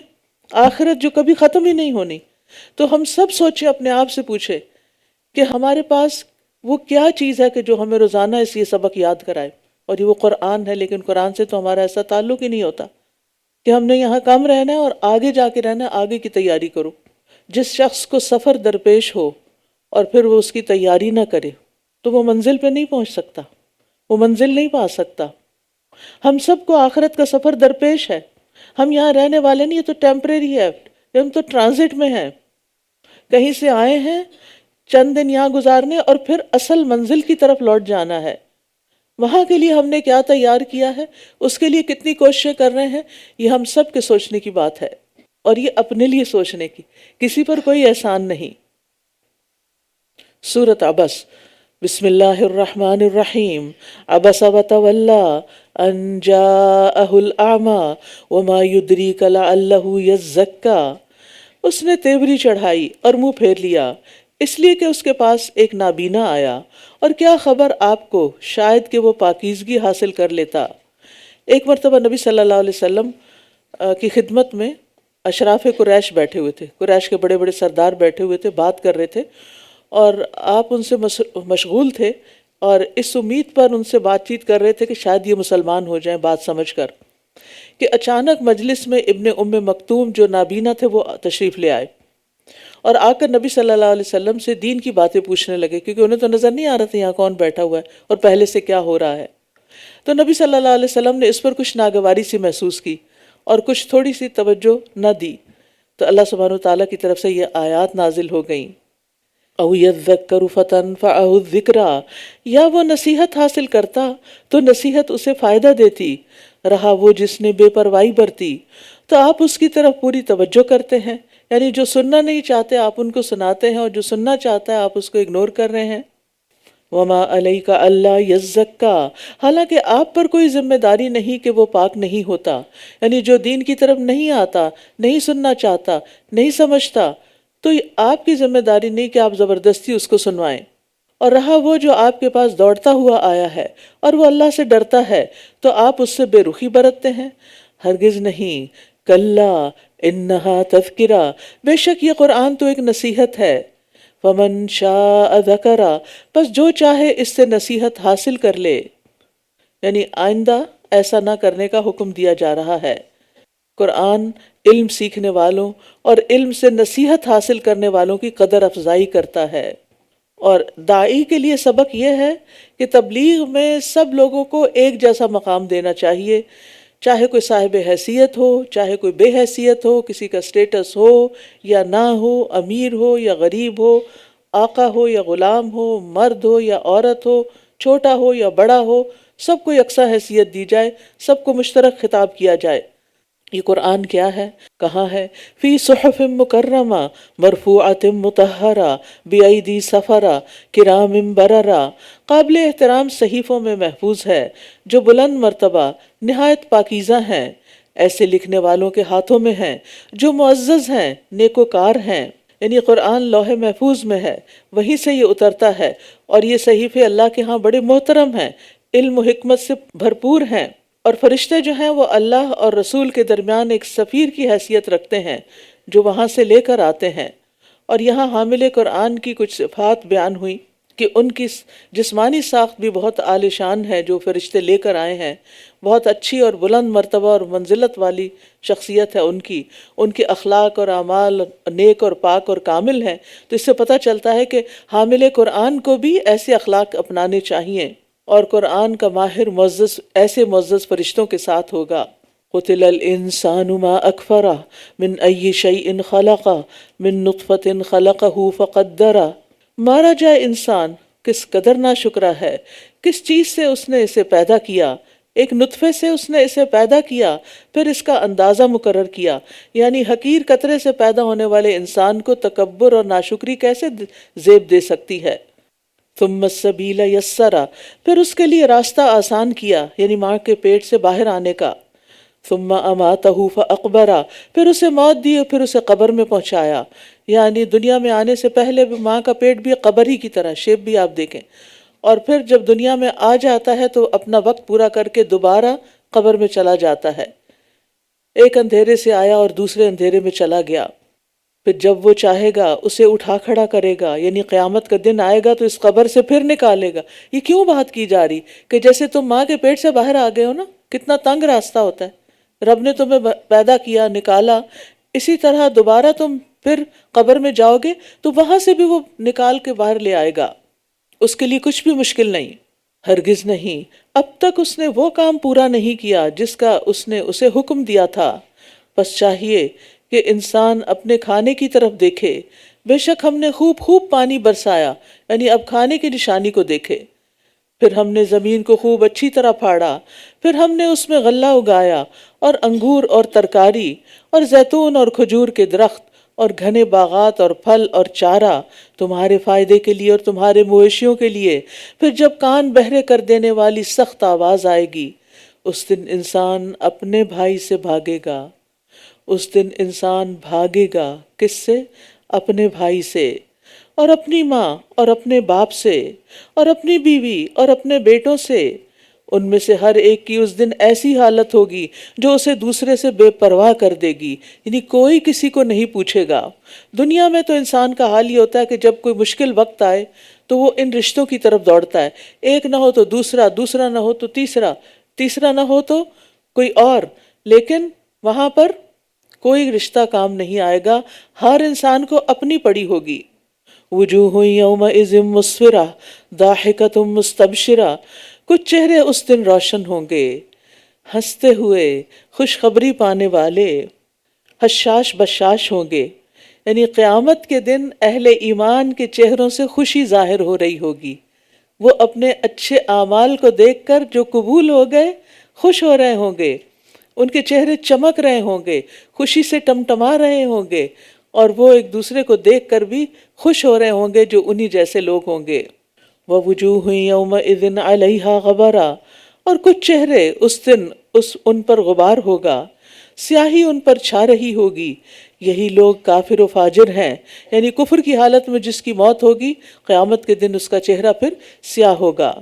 آخرت جو کبھی ختم ہی نہیں ہونی. تو ہم سب سوچیں، اپنے آپ سے پوچھیں کہ ہمارے پاس وہ کیا چیز ہے کہ جو ہمیں روزانہ اس یہ سبق یاد کرائے. اور یہ وہ قرآن ہے، لیکن قرآن سے تو ہمارا ایسا تعلق ہی نہیں ہوتا کہ ہم نے یہاں کم رہنا ہے اور آگے جا کے رہنا ہے، آگے کی تیاری کرو. جس شخص کو سفر درپیش ہو اور پھر وہ اس کی تیاری نہ کرے تو وہ منزل پہ نہیں پہنچ سکتا، وہ منزل نہیں پا سکتا. ہم سب کو آخرت کا سفر درپیش ہے. ہم یہاں رہنے والے نہیں، یہ تو ٹیمپریری ہے، ہم تو ٹرانزٹ میں ہیں، کہیں سے آئے ہیں چند دن یہاں گزارنے اور پھر اصل منزل کی طرف لوٹ جانا ہے. وہاں کے لیے ہم نے کیا تیار کیا ہے، اس کے لیے کتنی کوششیں کر رہے ہیں، یہ ہم سب کے سوچنے کی بات ہے. اور یہ اپنے لیے سوچنے کی، کسی پر کوئی احسان نہیں. سورۃ عبس۔ بسم اللہ الرحمن الرحیم۔ عبس وتولی ان جاءہ الاعمی وما یدریک لعلہ یزکی۔ اس نے تیوری چڑھائی اور منہ پھیر لیا اس لیے کہ اس کے پاس ایک نابینا آیا، اور کیا خبر آپ کو، شاید کہ وہ پاکیزگی حاصل کر لیتا۔ ایک مرتبہ نبی صلی اللہ علیہ وسلم کی خدمت میں اشراف قریش بیٹھے ہوئے تھے، قریش کے بڑے بڑے سردار بیٹھے ہوئے تھے، بات کر رہے تھے، اور آپ ان سے مشغول تھے اور اس امید پر ان سے بات چیت کر رہے تھے کہ شاید یہ مسلمان ہو جائیں بات سمجھ کر، کہ اچانک مجلس میں ابن ام مکتوم جو نابینا تھے وہ تشریف لے آئے اور آ کر نبی صلی اللہ علیہ وسلم سے دین کی باتیں پوچھنے لگے، کیونکہ انہیں تو نظر نہیں آ رہا تھا یہاں کون بیٹھا ہوا ہے اور پہلے سے کیا ہو رہا ہے۔ تو نبی صلی اللہ علیہ وسلم نے اس پر کچھ ناگواری سی محسوس کی اور کچھ تھوڑی سی توجہ نہ دی، تو اللہ سبحانہ وتعالیٰ کی طرف سے یہ آیات نازل ہو گئیں، او یذکر فتنفعہ الذکریٰ، یا وہ نصیحت حاصل کرتا تو نصیحت اسے فائدہ دیتی، رہا وہ جس نے بے پرواہی برتی تو آپ اس کی طرف پوری توجہ کرتے ہیں، یعنی جو سننا نہیں چاہتے آپ ان کو سناتے ہیں، اور جو سننا چاہتا ہے آپ اس کو اگنور کر رہے ہیں۔ وما علیک الا یزکی، حالانکہ آپ پر کوئی ذمہ داری نہیں کہ وہ پاک نہیں ہوتا، یعنی جو دین کی طرف نہیں آتا، نہیں سننا چاہتا، نہیں سمجھتا، تو آپ کی ذمہ داری نہیں کہ آپ زبردستی اس کو سنوائیں۔ اور رہا وہ جو آپ کے پاس دوڑتا ہوا آیا ہے اور وہ اللہ سے ڈرتا ہے تو آپ اس سے بے رخی برتتے ہیں؟ ہرگز نہیں، کلا انہا تذکرہ، بے شک یہ قرآن تو ایک نصیحت ہے، فمن شاء ذکرہ، پس جو چاہے اس سے نصیحت حاصل کر لے، یعنی آئندہ ایسا نہ کرنے کا حکم دیا جا رہا ہے۔ قرآن علم سیکھنے والوں اور علم سے نصیحت حاصل کرنے والوں کی قدر افزائی کرتا ہے، اور داعی کے لیے سبق یہ ہے کہ تبلیغ میں سب لوگوں کو ایک جیسا مقام دینا چاہیے، چاہے کوئی صاحب حیثیت ہو، چاہے کوئی بے حیثیت ہو، کسی کا سٹیٹس ہو یا نہ ہو، امیر ہو یا غریب ہو، آقا ہو یا غلام ہو، مرد ہو یا عورت ہو، چھوٹا ہو یا بڑا ہو، سب کو یکساں حیثیت دی جائے، سب کو مشترک خطاب کیا جائے۔ یہ قرآن کیا ہے، کہاں ہے؟ فی صحف مکرمہ مرفوعۃ مطہرہ بایدی سفرہ کرام بررہ، قابل احترام صحیفوں میں محفوظ ہے جو بلند مرتبہ نہایت پاکیزہ ہیں، ایسے لکھنے والوں کے ہاتھوں میں ہیں جو معزز ہیں، نیکوکار ہیں۔ یعنی قرآن لوح محفوظ میں ہے، وہیں سے یہ اترتا ہے، اور یہ صحیفے اللہ کے ہاں بڑے محترم ہیں، علم و حکمت سے بھرپور ہیں، اور فرشتے جو ہیں وہ اللہ اور رسول کے درمیان ایک سفیر کی حیثیت رکھتے ہیں جو وہاں سے لے کر آتے ہیں۔ اور یہاں حامل قرآن کی کچھ صفات بیان ہوئی کہ ان کی جسمانی ساخت بھی بہت عالی شان ہے، جو فرشتے لے کر آئے ہیں، بہت اچھی اور بلند مرتبہ اور منزلت والی شخصیت ہے ان کی اخلاق اور اعمال نیک اور پاک اور کامل ہیں، تو اس سے پتہ چلتا ہے کہ حامل قرآن کو بھی ایسے اخلاق اپنانے چاہیے، اور قرآن کا ماہر معزز ایسے معزز فرشتوں کے ساتھ ہوگا۔ قتل الانسان ما اکفرہ من ای شیء خلقہ من نطفۃ خلقہ فقدرہ، مارا جائے انسان کس قدر ناشکرا ہے، کس چیز سے اس نے اسے پیدا کیا، ایک نطفے سے اس نے اسے پیدا کیا، پھر اس کا اندازہ مقرر کیا، یعنی حقیر قطرے سے پیدا ہونے والے انسان کو تکبر اور ناشکری کیسے زیب دے سکتی ہے۔ ثم السبیل یسرہ، پھر اس کے لیے راستہ آسان کیا، یعنی ماں کے پیٹ سے باہر آنے کا۔ ثم اماتہ فاقبرہ، پھر اسے موت دی اور پھر اسے قبر میں پہنچایا، یعنی دنیا میں آنے سے پہلے ماں کا پیٹ بھی قبر ہی کی طرح، شیپ بھی آپ دیکھیں، اور پھر جب دنیا میں آ جاتا ہے تو اپنا وقت پورا کر کے دوبارہ قبر میں چلا جاتا ہے، ایک اندھیرے سے آیا اور دوسرے اندھیرے میں چلا گیا، پھر جب وہ چاہے گا اسے اٹھا کھڑا کرے گا، یعنی قیامت کا دن آئے گا تو اس قبر سے پھر نکالے گا۔ یہ کیوں بات کی جا رہی کہ جیسے تم ماں کے پیٹ سے باہر آ گئے ہو نا، کتنا تنگ راستہ ہوتا ہے، رب نے تمہیں پیدا کیا، نکالا، اسی طرح دوبارہ تم پھر قبر میں جاؤ گے تو وہاں سے بھی وہ نکال کے باہر لے آئے گا، اس کے لیے کچھ بھی مشکل نہیں، ہرگز نہیں۔ اب تک اس نے وہ کام پورا نہیں کیا جس کا اس نے اسے حکم دیا تھا، بس چاہیے کہ انسان اپنے کھانے کی طرف دیکھے، بے شک ہم نے خوب خوب پانی برسایا، یعنی اب کھانے کی نشانی کو دیکھے، پھر ہم نے زمین کو خوب اچھی طرح پھاڑا، پھر ہم نے اس میں غلہ اگایا اور انگور اور ترکاری اور زیتون اور کھجور کے درخت اور گھنے باغات اور پھل اور چارہ تمہارے فائدے کے لیے اور تمہارے مویشیوں کے لیے۔ پھر جب کان بہرے کر دینے والی سخت آواز آئے گی، اس دن انسان اپنے بھائی سے بھاگے گا۔ اس دن انسان بھاگے گا کس سے؟ اپنے بھائی سے، اور اپنی ماں اور اپنے باپ سے، اور اپنی بیوی اور اپنے بیٹوں سے۔ ان میں سے ہر ایک کی اس دن ایسی حالت ہوگی جو اسے دوسرے سے بے پرواہ کر دے گی، یعنی کوئی کسی کو نہیں پوچھے گا۔ دنیا میں تو انسان کا حال یہ ہوتا ہے کہ جب کوئی مشکل وقت آئے تو وہ ان رشتوں کی طرف دوڑتا ہے، ایک نہ ہو تو دوسرا، دوسرا نہ ہو تو تیسرا، تیسرا نہ ہو تو کوئی اور، لیکن وہاں پر کوئی رشتہ کام نہیں آئے گا، ہر انسان کو اپنی پڑی ہوگی۔ وجوہ یومئذ مسفرہ ضاحکۃ مستبشرہ، کچھ چہرے اس دن روشن ہوں گے، ہنستے ہوئے، خوشخبری پانے والے، حشاش بشاش ہوں گے۔ یعنی قیامت کے دن اہل ایمان کے چہروں سے خوشی ظاہر ہو رہی ہوگی، وہ اپنے اچھے اعمال کو دیکھ کر جو قبول ہو گئے خوش ہو رہے ہوں گے، ان کے چہرے چمک رہے ہوں گے، خوشی سے ٹمٹما رہے ہوں گے، اور وہ ایک دوسرے کو دیکھ کر بھی خوش ہو رہے ہوں گے جو انہی جیسے لوگ ہوں گے۔ وَوُجُوهٌ يَوْمَئِذٍ عَلَيْهَا غَبَرَةٌ، اور کچھ چہرے اس دن ان پر غبار ہوگا، سیاہی ان پر چھا رہی ہوگی۔ یہی لوگ کافر و فاجر ہیں، یعنی کفر کی حالت میں جس کی موت ہوگی قیامت کے دن اس کا چہرہ پھر سیاہ ہوگا۔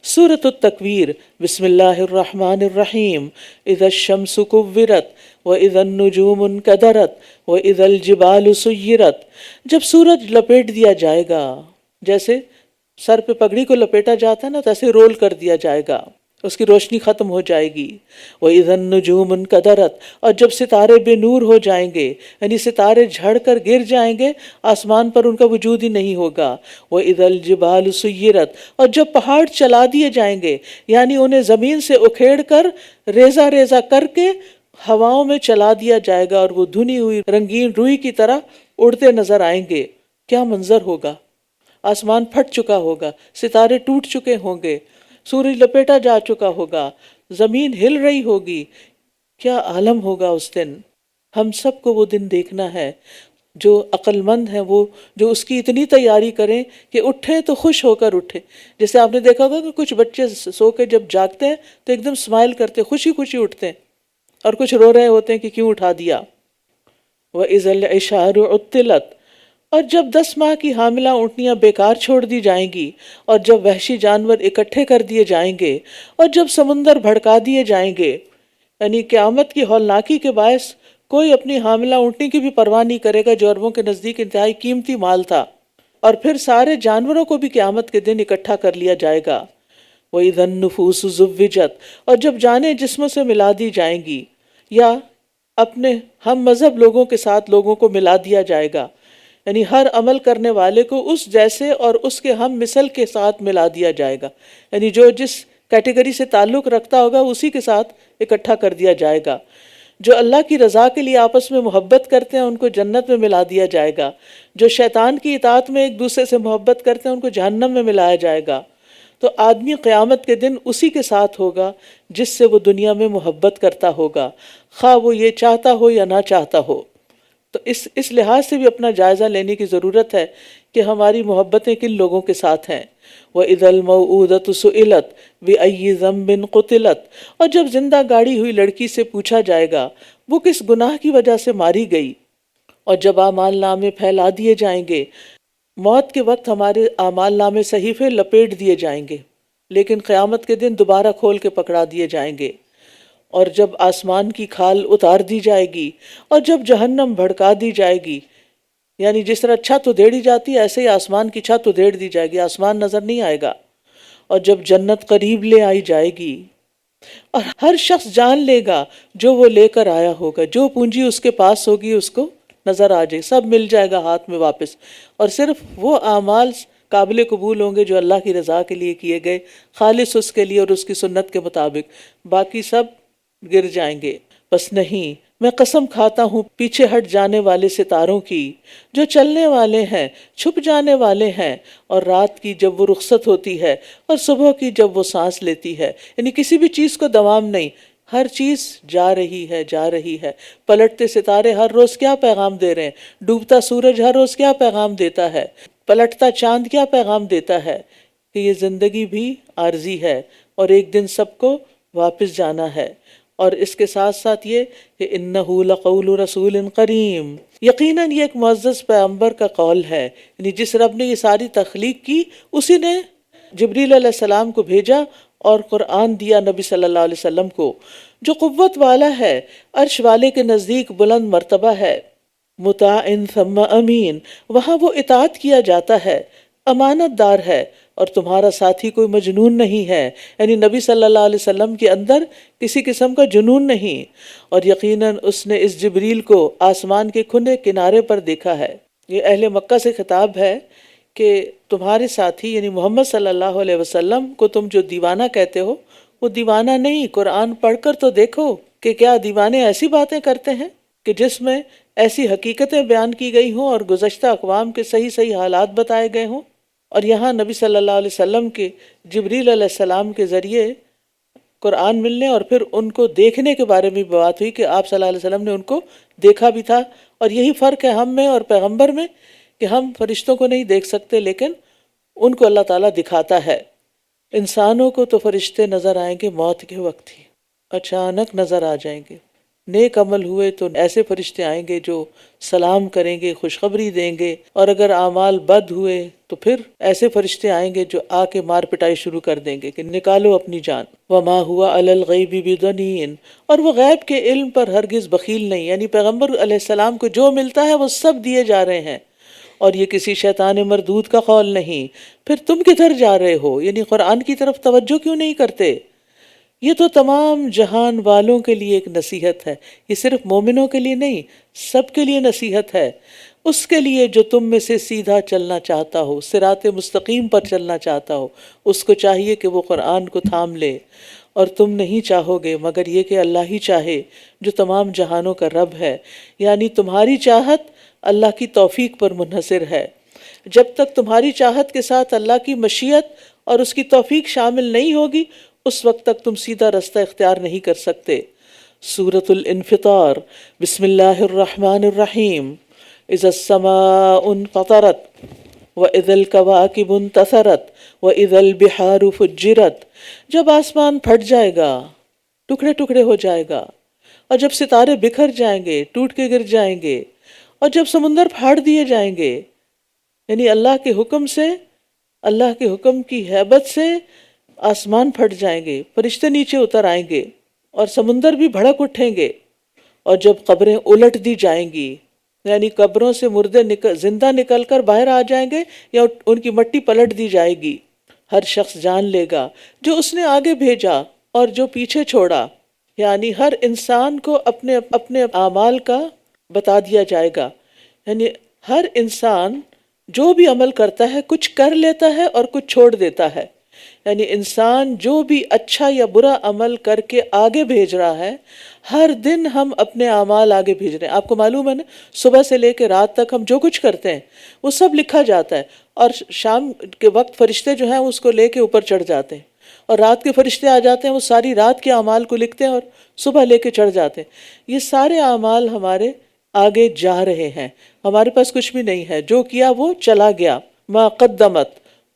سورۃ التکویر، بسم اللہ الرحمن الرحیم۔ اذا الشمس کورت واذا النجوم انکدرت واذا الجبال سیرت، جب سورج لپیٹ دیا جائے گا، جیسے سر پہ پگڑی کو لپیٹا جاتا ہے نا، تو ایسے رول کر دیا جائے گا، اس کی روشنی ختم ہو جائے گی۔ وَإِذَا النُّجُومُ انْكَدَرَتْ، اور جب ستارے بے نور ہو جائیں گے، یعنی ستارے جھڑ کر گر جائیں گے، آسمان پر ان کا وجود ہی نہیں ہوگا۔ وَإِذَا الْجِبَالُ سُيِّرَتْ، اور جب پہاڑ چلا دیے جائیں گے، یعنی انہیں زمین سے اکھیڑ کر ریزہ ریزہ کر کے ہواؤں میں چلا دیا جائے گا، اور وہ دھنی ہوئی رنگین روئی کی طرح اڑتے نظر آئیں گے۔ کیا منظر ہوگا! آسمان پھٹ چکا ہوگا، ستارے ٹوٹ چکے ہوں گے، سورج لپیٹا جا چکا ہوگا، زمین ہل رہی ہوگی۔ کیا عالم ہوگا اس دن! ہم سب کو وہ دن دیکھنا ہے۔ جو عقل مند ہیں وہ جو اس کی اتنی تیاری کریں کہ اٹھیں تو خوش ہو کر اٹھیں۔ جیسے آپ نے دیکھا ہوگا کہ کچھ بچے سو کے جب جاگتے ہیں تو ایک دم اسمائل کرتے، خوشی خوشی اٹھتے ہیں، اور کچھ رو رہے ہوتے ہیں کہ کیوں اٹھا دیا۔ وَإِذَا الْعِشَارُ عُطِّلَتْ، اور جب 10 ماہ کی حاملہ اونٹنیاں بیکار چھوڑ دی جائیں گی، اور جب وحشی جانور اکٹھے کر دیے جائیں گے، اور جب سمندر بھڑکا دیے جائیں گے، یعنی قیامت کی ہولناکی کے باعث کوئی اپنی حاملہ اونٹنی کی بھی پرواہ نہیں کرے گا جو عربوں کے نزدیک انتہائی قیمتی مال تھا، اور پھر سارے جانوروں کو بھی قیامت کے دن اکٹھا کر لیا جائے گا۔ وَإِذَا النُّفُوسُ زُوِّجَتْ، اور جب جانیں جسموں سے ملا دی جائیں گی، یا اپنے ہم مذہب لوگوں کے ساتھ لوگوں کو ملا دیا جائے گا، یعنی ہر عمل کرنے والے کو اس جیسے اور اس کے ہم مثل کے ساتھ ملا دیا جائے گا، یعنی جو جس کیٹیگری سے تعلق رکھتا ہوگا اسی کے ساتھ اکٹھا کر دیا جائے گا۔ جو اللہ کی رضا کے لیے آپس میں محبت کرتے ہیں ان کو جنت میں ملا دیا جائے گا، جو شیطان کی اطاعت میں ایک دوسرے سے محبت کرتے ہیں ان کو جہنم میں ملایا جائے گا۔ تو آدمی قیامت کے دن اسی کے ساتھ ہوگا جس سے وہ دنیا میں محبت کرتا ہوگا، خواہ وہ یہ چاہتا ہو یا نہ چاہتا ہو۔ تو اس لحاظ سے بھی اپنا جائزہ لینے کی ضرورت ہے کہ ہماری محبتیں کن لوگوں کے ساتھ ہیں۔ وَإِذَا الْمَوْءُودَةُ سُئِلَتْ بِأَيِّ ذَنبٍ قُتِلَتْ، اور جب زندہ گاڑی ہوئی لڑکی سے پوچھا جائے گا وہ کس گناہ کی وجہ سے ماری گئی، اور جب اعمال نامے پھیلا دیے جائیں گے، موت کے وقت ہمارے اعمال نامے صحیفے لپیٹ دیے جائیں گے، لیکن قیامت کے دن دوبارہ کھول کے پکڑا دیے جائیں گے، اور جب آسمان کی کھال اتار دی جائے گی، اور جب جہنم بھڑکا دی جائے گی، یعنی جس طرح چھت ادھیڑی جاتی ہے ایسے ہی آسمان کی چھت ادھیڑ دی جائے گی، آسمان نظر نہیں آئے گا، اور جب جنت قریب لے آئی جائے گی، اور ہر شخص جان لے گا جو وہ لے کر آیا ہوگا، جو پونجی اس کے پاس ہوگی اس کو نظر آ جائے، سب مل جائے گا ہاتھ میں واپس، اور صرف وہ اعمال قابل قبول ہوں گے جو اللہ کی رضا کے لیے کیے گئے، خالص اس کے لیے اور اس کی سنت کے مطابق، باقی سب گر جائیں گے۔ بس نہیں، میں قسم کھاتا ہوں پیچھے ہٹ جانے والے ستاروں کی جو چلنے والے ہیں، چھپ جانے والے ہیں، اور رات کی جب وہ رخصت ہوتی ہے اور صبح کی جب وہ سانس لیتی ہے، یعنی کسی بھی چیز کو دوام نہیں، ہر چیز جا رہی ہے. پلٹتے ستارے ہر روز کیا پیغام دے رہے ہیں، ڈوبتا سورج ہر روز کیا پیغام دیتا ہے، پلٹتا چاند کیا پیغام دیتا ہے کہ یہ زندگی بھی عارضی ہے اور ایک دن سب کو واپس جانا ہے. اور اس کے ساتھ ساتھ یہ کہ انہ لقول رسول کریم، یقیناً یہ ایک معزز پیغمبر کا قول ہے. یعنی جس رب نے یہ ساری تخلیق کی اسی نے جبریل علیہ السلام کو بھیجا اور قرآن دیا نبی صلی اللہ علیہ وسلم کو، جو قوت والا ہے، عرش والے کے نزدیک بلند مرتبہ ہے. مطاع ثم امین، وہاں وہ اطاعت کیا جاتا ہے، امانت دار ہے، اور تمہارا ساتھی کوئی مجنون نہیں ہے. یعنی نبی صلی اللہ علیہ وسلم کے اندر کسی قسم کا جنون نہیں. اور یقیناً اس نے اس جبریل کو آسمان کے کھلے کنارے پر دیکھا ہے. یہ اہل مکہ سے خطاب ہے کہ تمہارے ساتھی یعنی محمد صلی اللہ علیہ وسلم کو تم جو دیوانہ کہتے ہو وہ دیوانہ نہیں. قرآن پڑھ کر تو دیکھو کہ کیا دیوانے ایسی باتیں کرتے ہیں کہ جس میں ایسی حقیقتیں بیان کی گئی ہوں اور گزشتہ اقوام کے صحیح صحیح حالات بتائے گئے ہوں. اور یہاں نبی صلی اللہ علیہ وسلم کے جبریل علیہ السلام کے ذریعے قرآن ملنے اور پھر ان کو دیکھنے کے بارے میں بات ہوئی کہ آپ صلی اللہ علیہ وسلم نے ان کو دیکھا بھی تھا. اور یہی فرق ہے ہم میں اور پیغمبر میں کہ ہم فرشتوں کو نہیں دیکھ سکتے لیکن ان کو اللہ تعالیٰ دکھاتا ہے. انسانوں کو تو فرشتے نظر آئیں گے موت کے وقت ہی، اچانک نظر آ جائیں گے. نیک عمل ہوئے تو ایسے فرشتے آئیں گے جو سلام کریں گے، خوشخبری دیں گے، اور اگر اعمال بد ہوئے تو پھر ایسے فرشتے آئیں گے جو آ کے مار پٹائی شروع کر دیں گے کہ نکالو اپنی جان. وما ہوا علی الغیب بضنین، اور وہ غیب کے علم پر ہرگز بخیل نہیں. یعنی پیغمبر علیہ السلام کو جو ملتا ہے وہ سب دیے جا رہے ہیں اور یہ کسی شیطان مردود کا قول نہیں. پھر تم کدھر جا رہے ہو؟ یعنی قرآن کی طرف توجہ کیوں نہیں کرتے؟ یہ تو تمام جہان والوں کے لیے ایک نصیحت ہے، یہ صرف مومنوں کے لیے نہیں، سب کے لیے نصیحت ہے. اس کے لیے جو تم میں سے سیدھا چلنا چاہتا ہو، صراط مستقیم پر چلنا چاہتا ہو، اس کو چاہیے کہ وہ قرآن کو تھام لے. اور تم نہیں چاہو گے مگر یہ کہ اللہ ہی چاہے جو تمام جہانوں کا رب ہے. یعنی تمہاری چاہت اللہ کی توفیق پر منحصر ہے. جب تک تمہاری چاہت کے ساتھ اللہ کی مشیت اور اس کی توفیق شامل نہیں ہوگی اس وقت تک تم سیدھا رستہ اختیار نہیں کر سکتے. سورۃ الانفطار، بسم اللہ الرحمن الرحیم. اذا السماء انفطرت واذا الكواكب انتثرت واذا البحار فجرت، جب آسمان پھٹ جائے گا، ٹکڑے ٹکڑے ہو جائے گا، اور جب ستارے بکھر جائیں گے، ٹوٹ کے گر جائیں گے، اور جب سمندر پھاڑ دیے جائیں گے. یعنی اللہ کے حکم سے، اللہ کے حکم کی ہیبت سے آسمان پھٹ جائیں گے، فرشتے نیچے اتر آئیں گے اور سمندر بھی بھڑک اٹھیں گے. اور جب قبریں الٹ دی جائیں گی، یعنی قبروں سے مردے زندہ نکل کر باہر آ جائیں گے یا ان کی مٹی پلٹ دی جائے گی، ہر شخص جان لے گا جو اس نے آگے بھیجا اور جو پیچھے چھوڑا. یعنی ہر انسان کو اپنے اپنے اعمال کا بتا دیا جائے گا. یعنی ہر انسان جو بھی عمل کرتا ہے کچھ کر لیتا ہے اور کچھ چھوڑ دیتا ہے. یعنی انسان جو بھی اچھا یا برا عمل کر کے آگے بھیج رہا ہے، ہر دن ہم اپنے اعمال آگے بھیج رہے ہیں. آپ کو معلوم ہے نا، صبح سے لے کے رات تک ہم جو کچھ کرتے ہیں وہ سب لکھا جاتا ہے، اور شام کے وقت فرشتے جو ہیں اس کو لے کے اوپر چڑھ جاتے ہیں، اور رات کے فرشتے آ جاتے ہیں، وہ ساری رات کے اعمال کو لکھتے ہیں اور صبح لے کے چڑھ جاتے ہیں. یہ سارے اعمال ہمارے آگے جا رہے ہیں، ہمارے پاس کچھ بھی نہیں ہے، جو کیا وہ چلا گیا. ما قدمت،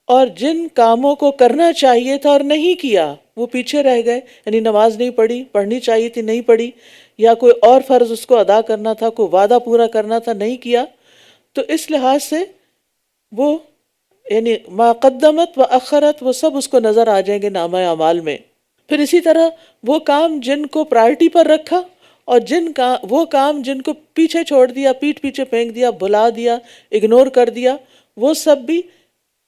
اور جن کاموں کو کرنا چاہیے تھا اور نہیں کیا وہ پیچھے رہ گئے. یعنی نماز نہیں پڑھی، پڑھنی چاہیے تھی نہیں پڑھی، یا کوئی اور فرض اس کو ادا کرنا تھا، کوئی وعدہ پورا کرنا تھا نہیں کیا، تو اس لحاظ سے وہ یعنی ما قدمت و اخرت وہ سب اس کو نظر آ جائیں گے نامہ اعمال میں. پھر اسی طرح وہ کام جن کو پرائرٹی پر رکھا اور وہ کام جن کو پیچھے چھوڑ دیا، پیٹھ پیچھے پھینک دیا، بھلا دیا، اگنور کر دیا، وہ سب بھی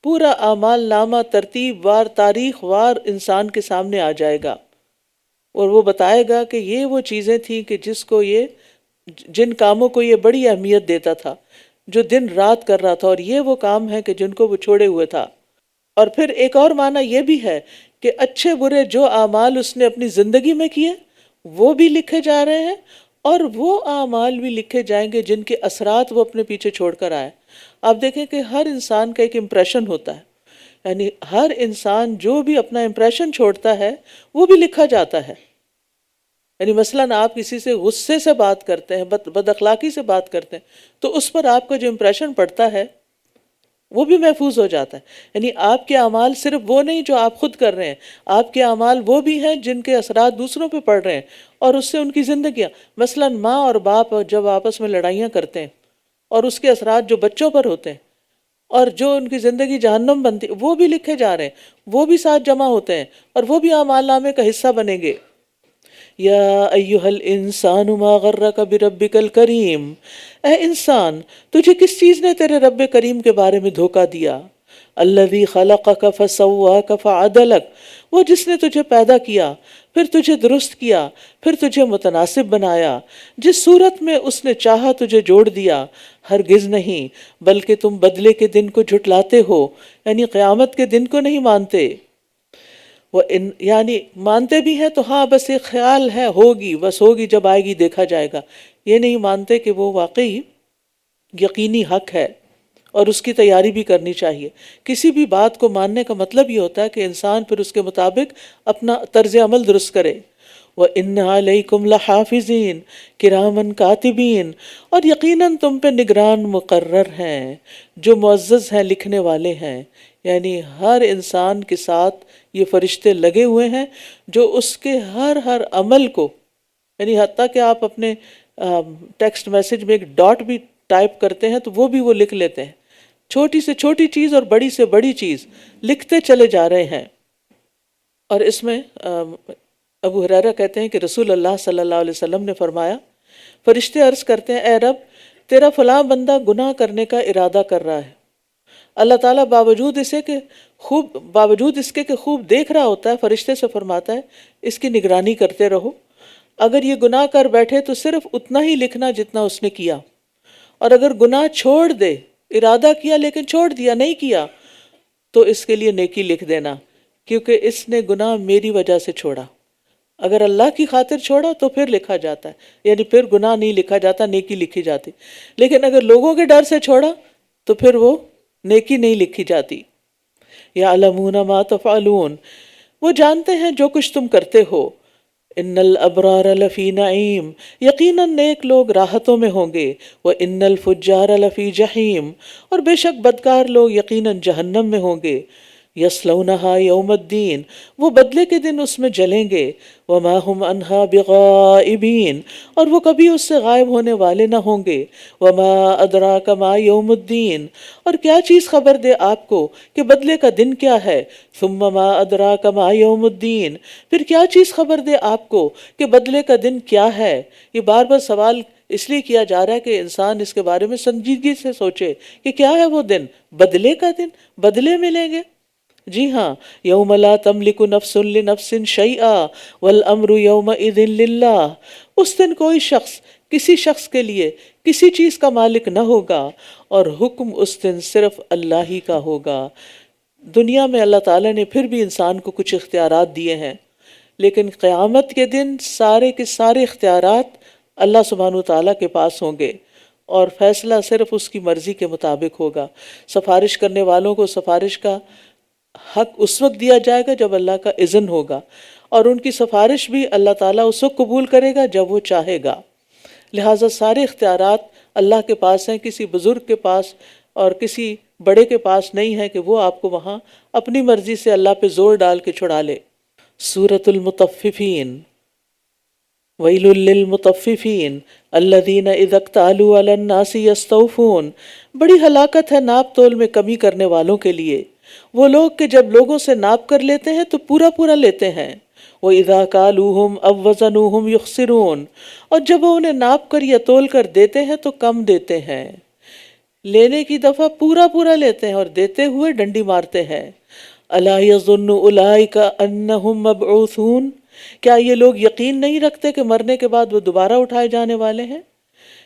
پورا اعمال نامہ ترتیب وار، تاریخ وار انسان کے سامنے آ جائے گا. اور وہ بتائے گا کہ یہ وہ چیزیں تھیں کہ جن کاموں کو یہ بڑی اہمیت دیتا تھا، جو دن رات کر رہا تھا، اور یہ وہ کام ہیں کہ جن کو وہ چھوڑے ہوئے تھا. اور پھر ایک اور معنی یہ بھی ہے کہ اچھے برے جو اعمال اس نے اپنی زندگی میں کیے وہ بھی لکھے جا رہے ہیں، اور وہ اعمال بھی لکھے جائیں گے جن کے اثرات وہ اپنے پیچھے چھوڑ کر آئے. آپ دیکھیں کہ ہر انسان کا ایک امپریشن ہوتا ہے، یعنی ہر انسان جو بھی اپنا امپریشن چھوڑتا ہے وہ بھی لکھا جاتا ہے. یعنی مثلاً آپ کسی سے غصے سے بات کرتے ہیں، بد اخلاقی سے بات کرتے ہیں، تو اس پر آپ کا جو امپریشن پڑتا ہے وہ بھی محفوظ ہو جاتا ہے. یعنی آپ کے اعمال صرف وہ نہیں جو آپ خود کر رہے ہیں، آپ کے اعمال وہ بھی ہیں جن کے اثرات دوسروں پہ پڑ رہے ہیں، اور اس سے ان کی زندگیاں، مثلاً ماں اور باپ جب آپس میں لڑائیاں کرتے ہیں اور اس کے اثرات جو بچوں پر ہوتے ہیں اور جو ان کی زندگی جہنم بنتی، وہ بھی لکھے جا رہے ہیں، وہ بھی ساتھ جمع ہوتے ہیں اور وہ بھی اعمال نامے کا حصہ بنیں گے. یا ایہا الانسان ما غرک بربک الکریم، اے انسان تجھے کس چیز نے تیرے رب کریم کے بارے میں دھوکہ دیا؟ الذی خلقک فسواک فعدلک، وہ جس نے تجھے پیدا کیا پھر تجھے درست کیا پھر تجھے متناسب بنایا، جس صورت میں اس نے چاہا تجھے جوڑ دیا. ہرگز نہیں، بلکہ تم بدلے کے دن کو جھٹلاتے ہو، یعنی قیامت کے دن کو نہیں مانتے. یعنی مانتے بھی ہیں تو ہاں بس ایک خیال ہے، ہوگی، بس ہوگی، جب آئے گی دیکھا جائے گا. یہ نہیں مانتے کہ وہ واقعی یقینی حق ہے اور اس کی تیاری بھی کرنی چاہیے. کسی بھی بات کو ماننے کا مطلب یہ ہوتا ہے کہ انسان پھر اس کے مطابق اپنا طرز عمل درست کرے. وَإِنَّ عَلَيْكُمْ لَحَافِظِينَ كِرَامًا كَاتِبِينَ، اور یقیناً تم پہ نگران مقرر ہیں جو معزز ہیں، لکھنے والے ہیں. یعنی ہر انسان کے ساتھ یہ فرشتے لگے ہوئے ہیں جو اس کے ہر عمل کو، یعنی حتیٰ کہ آپ اپنے ٹیکسٹ میسج میں ایک ڈاٹ بھی ٹائپ کرتے ہیں تو وہ بھی وہ لکھ لیتے ہیں. چھوٹی سے چھوٹی چیز اور بڑی سے بڑی چیز لکھتے چلے جا رہے ہیں. اور اس میں ابو ہریرہ کہتے ہیں کہ رسول اللہ صلی اللہ علیہ وسلم نے فرمایا، فرشتے عرض کرتے ہیں اے رب، تیرا فلاں بندہ گناہ کرنے کا ارادہ کر رہا ہے. اللہ تعالیٰ باوجود اس کے کہ خوب دیکھ رہا ہوتا ہے، فرشتے سے فرماتا ہے اس کی نگرانی کرتے رہو. اگر یہ گناہ کر بیٹھے تو صرف اتنا ہی لکھنا جتنا اس نے کیا، اور اگر گناہ چھوڑ دے، ارادہ کیا لیکن چھوڑ دیا، نہیں کیا، تو اس کے لیے نیکی لکھ دینا، کیونکہ اس نے گناہ میری وجہ سے چھوڑا. اگر اللہ کی خاطر چھوڑا تو پھر لکھا جاتا ہے، یعنی پھر گناہ نہیں لکھا جاتا، نیکی لکھی جاتی. لیکن اگر لوگوں کے ڈر سے چھوڑا تو پھر وہ نیکی نہیں لکھی جاتی. یعلمون ما تفعلون، وہ جانتے ہیں جو کچھ تم کرتے ہو. ان الابرار لفی نعیم، یقیناً نیک لوگ راحتوں میں ہوں گے. وان الفجار لفی جحیم، اور بے شک بدکار لوگ یقیناً جہنم میں ہوں گے. یصلونہا یوم الدین، وہ بدلے کے دن اس میں جلیں گے. وما ہم عنہا بغائبین، اور وہ کبھی اس سے غائب ہونے والے نہ ہوں گے. وما ادراک ما یوم الدین، اور کیا چیز خبر دے آپ کو کہ بدلے کا دن کیا ہے. ثم ما ادراک ما یوم الدین، پھر کیا چیز خبر دے آپ کو کہ بدلے کا دن کیا ہے. یہ بار بار سوال اس لیے کیا جا رہا ہے کہ انسان اس کے بارے میں سنجیدگی سے سوچے کہ کیا ہے وہ دن، بدلے کا دن، بدلے ملیں گے. جی ہاں، یوم لا تملک نفس لنفس شیئا والامر یومئذ للہ، اس دن کوئی شخص کسی شخص کے لیے کسی چیز کا مالک نہ ہوگا اور حکم اس دن صرف اللہ ہی کا ہوگا. دنیا میں اللہ تعالیٰ نے پھر بھی انسان کو کچھ اختیارات دیے ہیں، لیکن قیامت کے دن سارے کے سارے اختیارات اللہ سبحانہ وتعالیٰ کے پاس ہوں گے اور فیصلہ صرف اس کی مرضی کے مطابق ہوگا. سفارش کرنے والوں کو سفارش کا حق اس وقت دیا جائے گا جب اللہ کا اذن ہوگا، اور ان کی سفارش بھی اللہ تعالیٰ اس وقت قبول کرے گا جب وہ چاہے گا. لہٰذا سارے اختیارات اللہ کے پاس ہیں، کسی بزرگ کے پاس اور کسی بڑے کے پاس نہیں ہے کہ وہ آپ کو وہاں اپنی مرضی سے اللہ پہ زور ڈال کے چھڑا لے. سورۃ المطففین، ویل للمطففین الذین اذا اکتالوا علی الناس یستوفون، بڑی ہلاکت ہے ناپ تول میں کمی کرنے والوں کے لیے، وہ لوگ کہ جب لوگوں سے ناپ کر لیتے ہیں تو پورا پورا لیتے ہیں. وَإِذَا كَالُوهُمْ أَوْ وَزَنُوهُمْ يُخْسِرُونَ، اور جب وہ انہیں ناپ کر یا تول کر دیتے ہیں تو کم دیتے ہیں. لینے کی دفعہ پورا پورا لیتے ہیں اور دیتے ہوئے ڈنڈی مارتے ہیں. أَلَا يَظُنُّ أُولَئِكَ أَنَّهُمْ مَبْعُوثُونَ، کیا یہ لوگ یقین نہیں رکھتے کہ مرنے کے بعد وہ دوبارہ اٹھائے جانے والے ہیں؟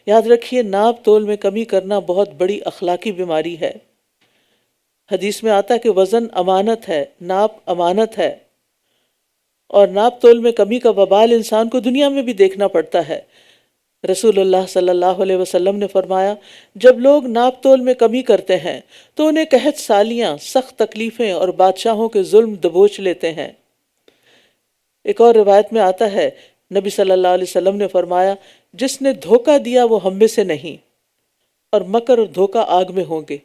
یاد رکھیے، ناپ تول میں کمی کرنا بہت بڑی اخلاقی بیماری ہے. حدیث میں آتا ہے کہ وزن امانت ہے، ناپ امانت ہے، اور ناپ تول میں کمی کا وبال انسان کو دنیا میں بھی دیکھنا پڑتا ہے. رسول اللہ صلی اللہ علیہ وسلم نے فرمایا، جب لوگ ناپ تول میں کمی کرتے ہیں تو انہیں قحط سالیاں، سخت تکلیفیں اور بادشاہوں کے ظلم دبوچ لیتے ہیں. ایک اور روایت میں آتا ہے نبی صلی اللہ علیہ وسلم نے فرمایا جس نے دھوکہ دیا وہ ہم میں سے نہیں، اور مکر اور دھوکہ آگ میں ہوں گے۔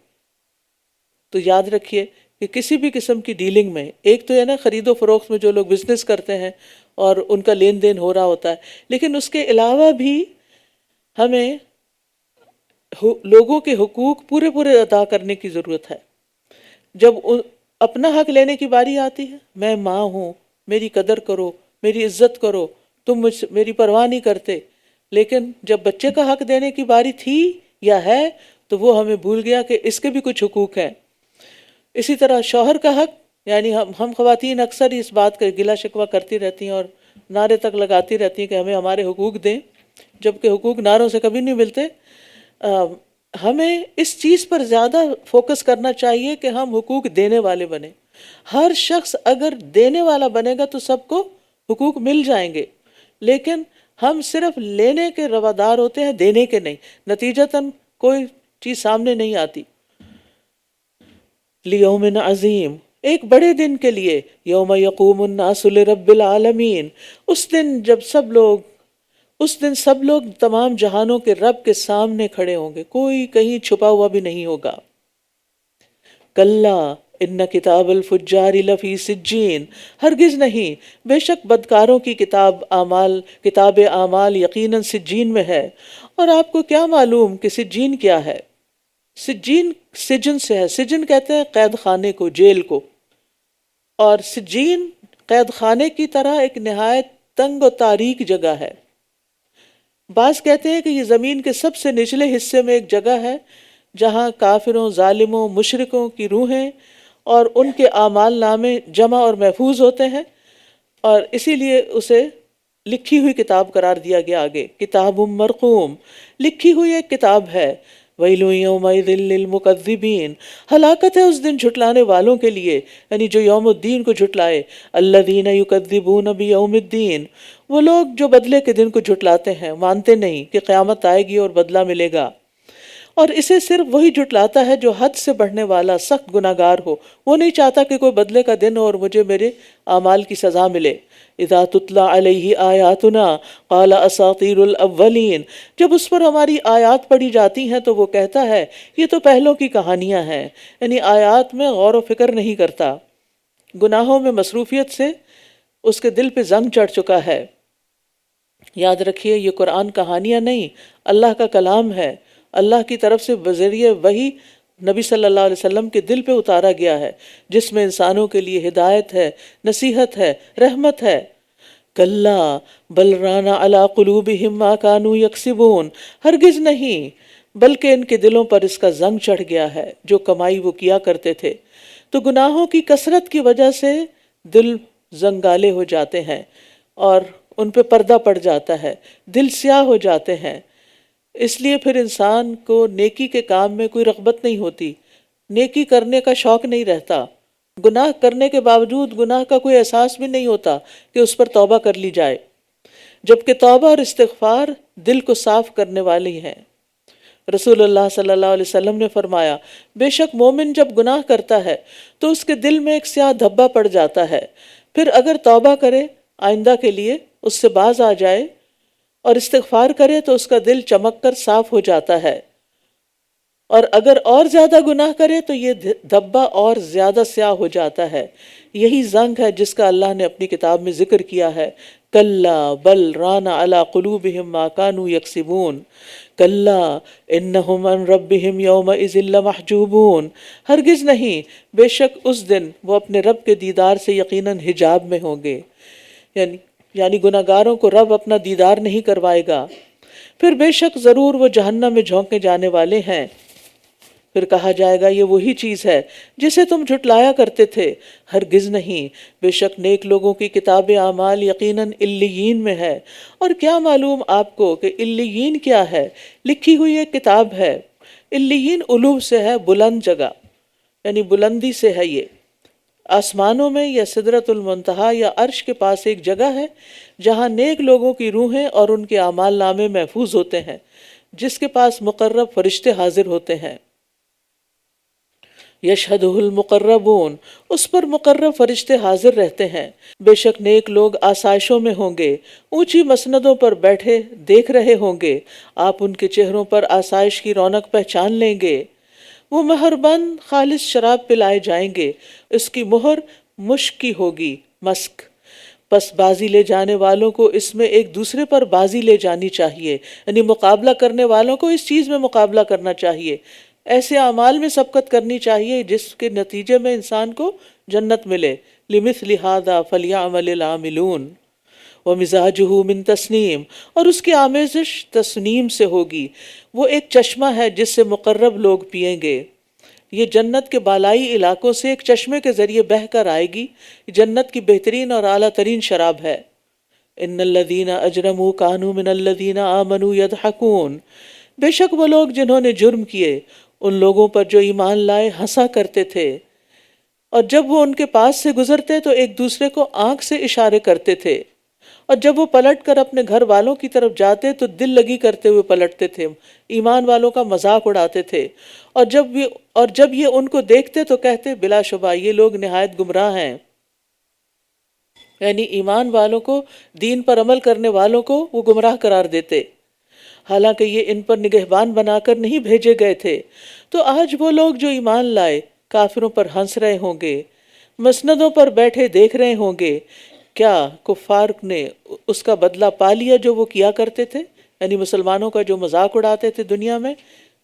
تو یاد رکھیے کہ کسی بھی قسم کی ڈیلنگ میں، ایک تو ہے نا خرید و فروخت میں جو لوگ بزنس کرتے ہیں اور ان کا لین دین ہو رہا ہوتا ہے، لیکن اس کے علاوہ بھی ہمیں لوگوں کے حقوق پورے پورے ادا کرنے کی ضرورت ہے۔ جب اپنا حق لینے کی باری آتی ہے، میں ماں ہوں، میری قدر کرو، میری عزت کرو، تم میری پرواہ نہیں کرتے، لیکن جب بچے کا حق دینے کی باری تھی یا ہے تو وہ ہمیں بھول گیا کہ اس کے بھی کچھ حقوق ہیں۔ اسی طرح شوہر کا حق، یعنی ہم خواتین اکثر اس بات کا گلہ شکوہ کرتی رہتی ہیں اور نعرے تک لگاتی رہتی ہیں کہ ہمیں ہمارے حقوق دیں، جبکہ حقوق نعروں سے کبھی نہیں ملتے۔ ہمیں اس چیز پر زیادہ فوکس کرنا چاہیے کہ ہم حقوق دینے والے بنیں۔ ہر شخص اگر دینے والا بنے گا تو سب کو حقوق مل جائیں گے، لیکن ہم صرف لینے کے روادار ہوتے ہیں، دینے کے نہیں، نتیجتاً کوئی چیز سامنے نہیں آتی۔ لیوم عظیم، ایک بڑے دن کے لیے، یوم یقوم الناس لرب العالمین، اس دن سب لوگ تمام جہانوں کے رب کے سامنے کھڑے ہوں گے، کوئی کہیں چھپا ہوا بھی نہیں ہوگا۔ کلا ان کتاب الفجار لفی سجین، ہرگز نہیں، بے شک بدکاروں کی کتاب اعمال یقیناً سجین میں ہے۔ اور آپ کو کیا معلوم کہ سجین کیا ہے؟ سجین سجن سے ہے، سجن کہتے ہیں قید خانے کو، جیل کو، اور سجین قید خانے کی طرح ایک نہایت تنگ و تاریک جگہ ہے۔ بعض کہتے ہیں کہ یہ زمین کے سب سے نچلے حصے میں ایک جگہ ہے جہاں کافروں، ظالموں، مشرکوں کی روحیں اور ان کے اعمال نامے جمع اور محفوظ ہوتے ہیں، اور اسی لیے اسے لکھی ہوئی کتاب قرار دیا گیا۔ آگے کتاب مرقوم، لکھی ہوئی ایک کتاب ہے۔ ویل یومئذ للمکذبین، ہلاکت ہے اس دن جھٹلانے والوں کے لیے، یعنی جو یوم الدین کو جھٹلائے۔ الذین یکذبون بیوم الدین، وہ لوگ جو بدلے کے دن کو جھٹلاتے ہیں، مانتے نہیں کہ قیامت آئے گی اور بدلہ ملے گا، اور اسے صرف وہی جھٹلاتا ہے جو حد سے بڑھنے والا سخت گناہگار ہو۔ وہ نہیں چاہتا کہ کوئی بدلے کا دن ہو اور مجھے میرے اعمال کی سزا ملے۔ اذا تتلی علیہ آیاتنا قال اساطیر الاولین، جب اس پر ہماری آیات پڑھی جاتی ہیں تو وہ کہتا ہے یہ تو پہلوں کی کہانیاں ہیں، یعنی آیات میں غور و فکر نہیں کرتا۔ گناہوں میں مصروفیت سے اس کے دل پہ زنگ چڑھ چکا ہے۔ یاد رکھیے یہ قرآن کہانیاں نہیں، اللہ کا کلام ہے، اللہ کی طرف سے بذریعہ وحی نبی صلی اللہ علیہ وسلم کے دل پہ اتارا گیا ہے، جس میں انسانوں کے لیے ہدایت ہے، نصیحت ہے، رحمت ہے۔ کلا بل ران علی قلوبہم ما کانوا یکسبون، ہرگز نہیں، بلکہ ان کے دلوں پر اس کا زنگ چڑھ گیا ہے جو کمائی وہ کیا کرتے تھے۔ تو گناہوں کی کثرت کی وجہ سے دل زنگالے ہو جاتے ہیں اور ان پہ پردہ پڑ جاتا ہے، دل سیاہ ہو جاتے ہیں۔ اس لیے پھر انسان کو نیکی کے کام میں کوئی رغبت نہیں ہوتی، نیکی کرنے کا شوق نہیں رہتا، گناہ کرنے کے باوجود گناہ کا کوئی احساس بھی نہیں ہوتا کہ اس پر توبہ کر لی جائے، جبکہ توبہ اور استغفار دل کو صاف کرنے والی ہیں۔ رسول اللہ صلی اللہ علیہ وسلم نے فرمایا بے شک مومن جب گناہ کرتا ہے تو اس کے دل میں ایک سیاہ دھبا پڑ جاتا ہے، پھر اگر توبہ کرے، آئندہ کے لیے اس سے باز آ جائے اور استغفار کرے تو اس کا دل چمک کر صاف ہو جاتا ہے، اور اگر اور زیادہ گناہ کرے تو یہ دھبا اور زیادہ سیاہ ہو جاتا ہے۔ یہی زنگ ہے جس کا اللہ نے اپنی کتاب میں ذکر کیا ہے، کلا بل ران علی قلوبہم ما کانوا یکسبون، کلا انہم عن ربہم یومئذ لمحجوبون، ہرگز نہیں، بے شک اس دن وہ اپنے رب کے دیدار سے یقیناً حجاب میں ہوں گے، یعنی گناہگاروں کو رب اپنا دیدار نہیں کروائے گا۔ پھر بے شک ضرور وہ جہنم میں جھونکے جانے والے ہیں۔ پھر کہا جائے گا یہ وہی چیز ہے جسے تم جھٹلایا کرتے تھے، ہرگز نہیں، بے شک نیک لوگوں کی کتاب اعمال یقیناً علیین میں ہے۔ اور کیا معلوم آپ کو کہ علیین کیا ہے؟ لکھی ہوئی ایک کتاب ہے۔ علیین علو سے ہے، بلند جگہ، یعنی بلندی سے ہے۔ یہ آسمانوں میں یا سدرۃ المنتہا یا عرش کے پاس ایک جگہ ہے جہاں نیک لوگوں کی روحیں اور ان کے اعمال نامے محفوظ ہوتے ہیں، جس کے پاس مقرب فرشتے حاضر ہوتے ہیں۔ یشہدہ المقربون، اس پر مقرب فرشتے حاضر رہتے ہیں۔ بے شک نیک لوگ آسائشوں میں ہوں گے، اونچی مسندوں پر بیٹھے دیکھ رہے ہوں گے، آپ ان کے چہروں پر آسائش کی رونق پہچان لیں گے۔ وہ مہربان خالص شراب پلائے جائیں گے، اس کی مہر مشک کی ہوگی، مسک۔ پس بازی لے جانے والوں کو اس میں ایک دوسرے پر بازی لے جانی چاہیے، یعنی مقابلہ کرنے والوں کو اس چیز میں مقابلہ کرنا چاہیے، ایسے اعمال میں سبقت کرنی چاہیے جس کے نتیجے میں انسان کو جنت ملے۔ لِمِثْلِ هَذَا فَلْيَعْمَلِ الْعَامِلُونَ وَمِزَاجُهُ مِن تسنیم، اور اس کی آمیزش تسنیم سے ہوگی، وہ ایک چشمہ ہے جس سے مقرب لوگ پیئیں گے۔ یہ جنت کے بالائی علاقوں سے ایک چشمے کے ذریعے بہہ کر آئے گی، جنت کی بہترین اور اعلیٰ ترین شراب ہے۔ ان الذین اجرموا کانوا من الذین آمنوا یضحکون، بے شک وہ لوگ جنہوں نے جرم کیے ان لوگوں پر جو ایمان لائے ہنسا کرتے تھے، اور جب وہ ان کے پاس سے گزرتے تو ایک دوسرے کو آنکھ سے اشارے کرتے تھے، اور جب وہ پلٹ کر اپنے گھر والوں کی طرف جاتے تو دل لگی کرتے ہوئے پلٹتے تھے، ایمان والوں کا مذاق اڑاتے تھے، اور جب یہ ان کو دیکھتے تو کہتے بلا شبہ یہ لوگ نہایت گمراہ ہیں، یعنی ایمان والوں کو، دین پر عمل کرنے والوں کو وہ گمراہ قرار دیتے، حالانکہ یہ ان پر نگہبان بنا کر نہیں بھیجے گئے تھے۔ تو آج وہ لوگ جو ایمان لائے کافروں پر ہنس رہے ہوں گے، مسندوں پر بیٹھے دیکھ رہے ہوں گے، کیا کفار نے اس کا بدلہ پا لیا جو وہ کیا کرتے تھے، یعنی مسلمانوں کا جو مذاق اڑاتے تھے دنیا میں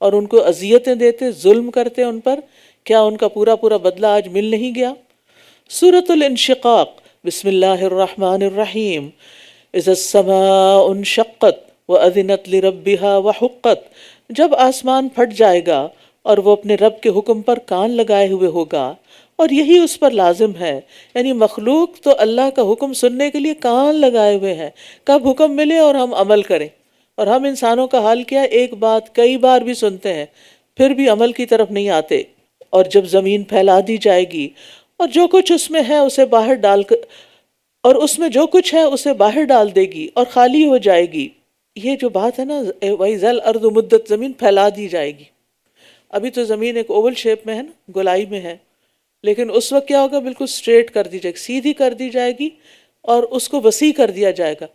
اور ان کو اذیتیں دیتے، ظلم کرتے ان پر، کیا ان کا پورا بدلہ آج مل نہیں گیا؟ سورۃ الانشقاق، بسم اللہ الرحمن الرحیم۔ اذا السماء انشقت وَأَذِنَتْ لِرَبِّهَا وَحُقَّتْ، جب آسمان پھٹ جائے گا اور وہ اپنے رب کے حکم پر کان لگائے ہوئے ہوگا، اور یہی اس پر لازم ہے، یعنی مخلوق تو اللہ کا حکم سننے کے لیے کان لگائے ہوئے ہیں، کب حکم ملے اور ہم عمل کریں۔ اور ہم انسانوں کا حال کیا ہے، ایک بات کئی بار بھی سنتے ہیں پھر بھی عمل کی طرف نہیں آتے۔ اور جب زمین پھیلا دی جائے گی اور جو کچھ اس میں ہے اسے باہر ڈال کر، اور اس میں جو کچھ ہے اسے باہر ڈال دے گی اور خالی ہو جائے گی، یہ جو بات ہے نا، وَإِذَا الْأَرْضُ مُدَّتْ، زمین پھیلا دی جائے گی۔ ابھی تو زمین ایک اوول شیپ میں ہے نا، گولائی میں ہے، لیکن اس وقت کیا ہوگا، بالکل سٹریٹ کر دی جائے گی، سیدھی کر دی جائے گی، اور اس کو وسیع کر دیا جائے گا،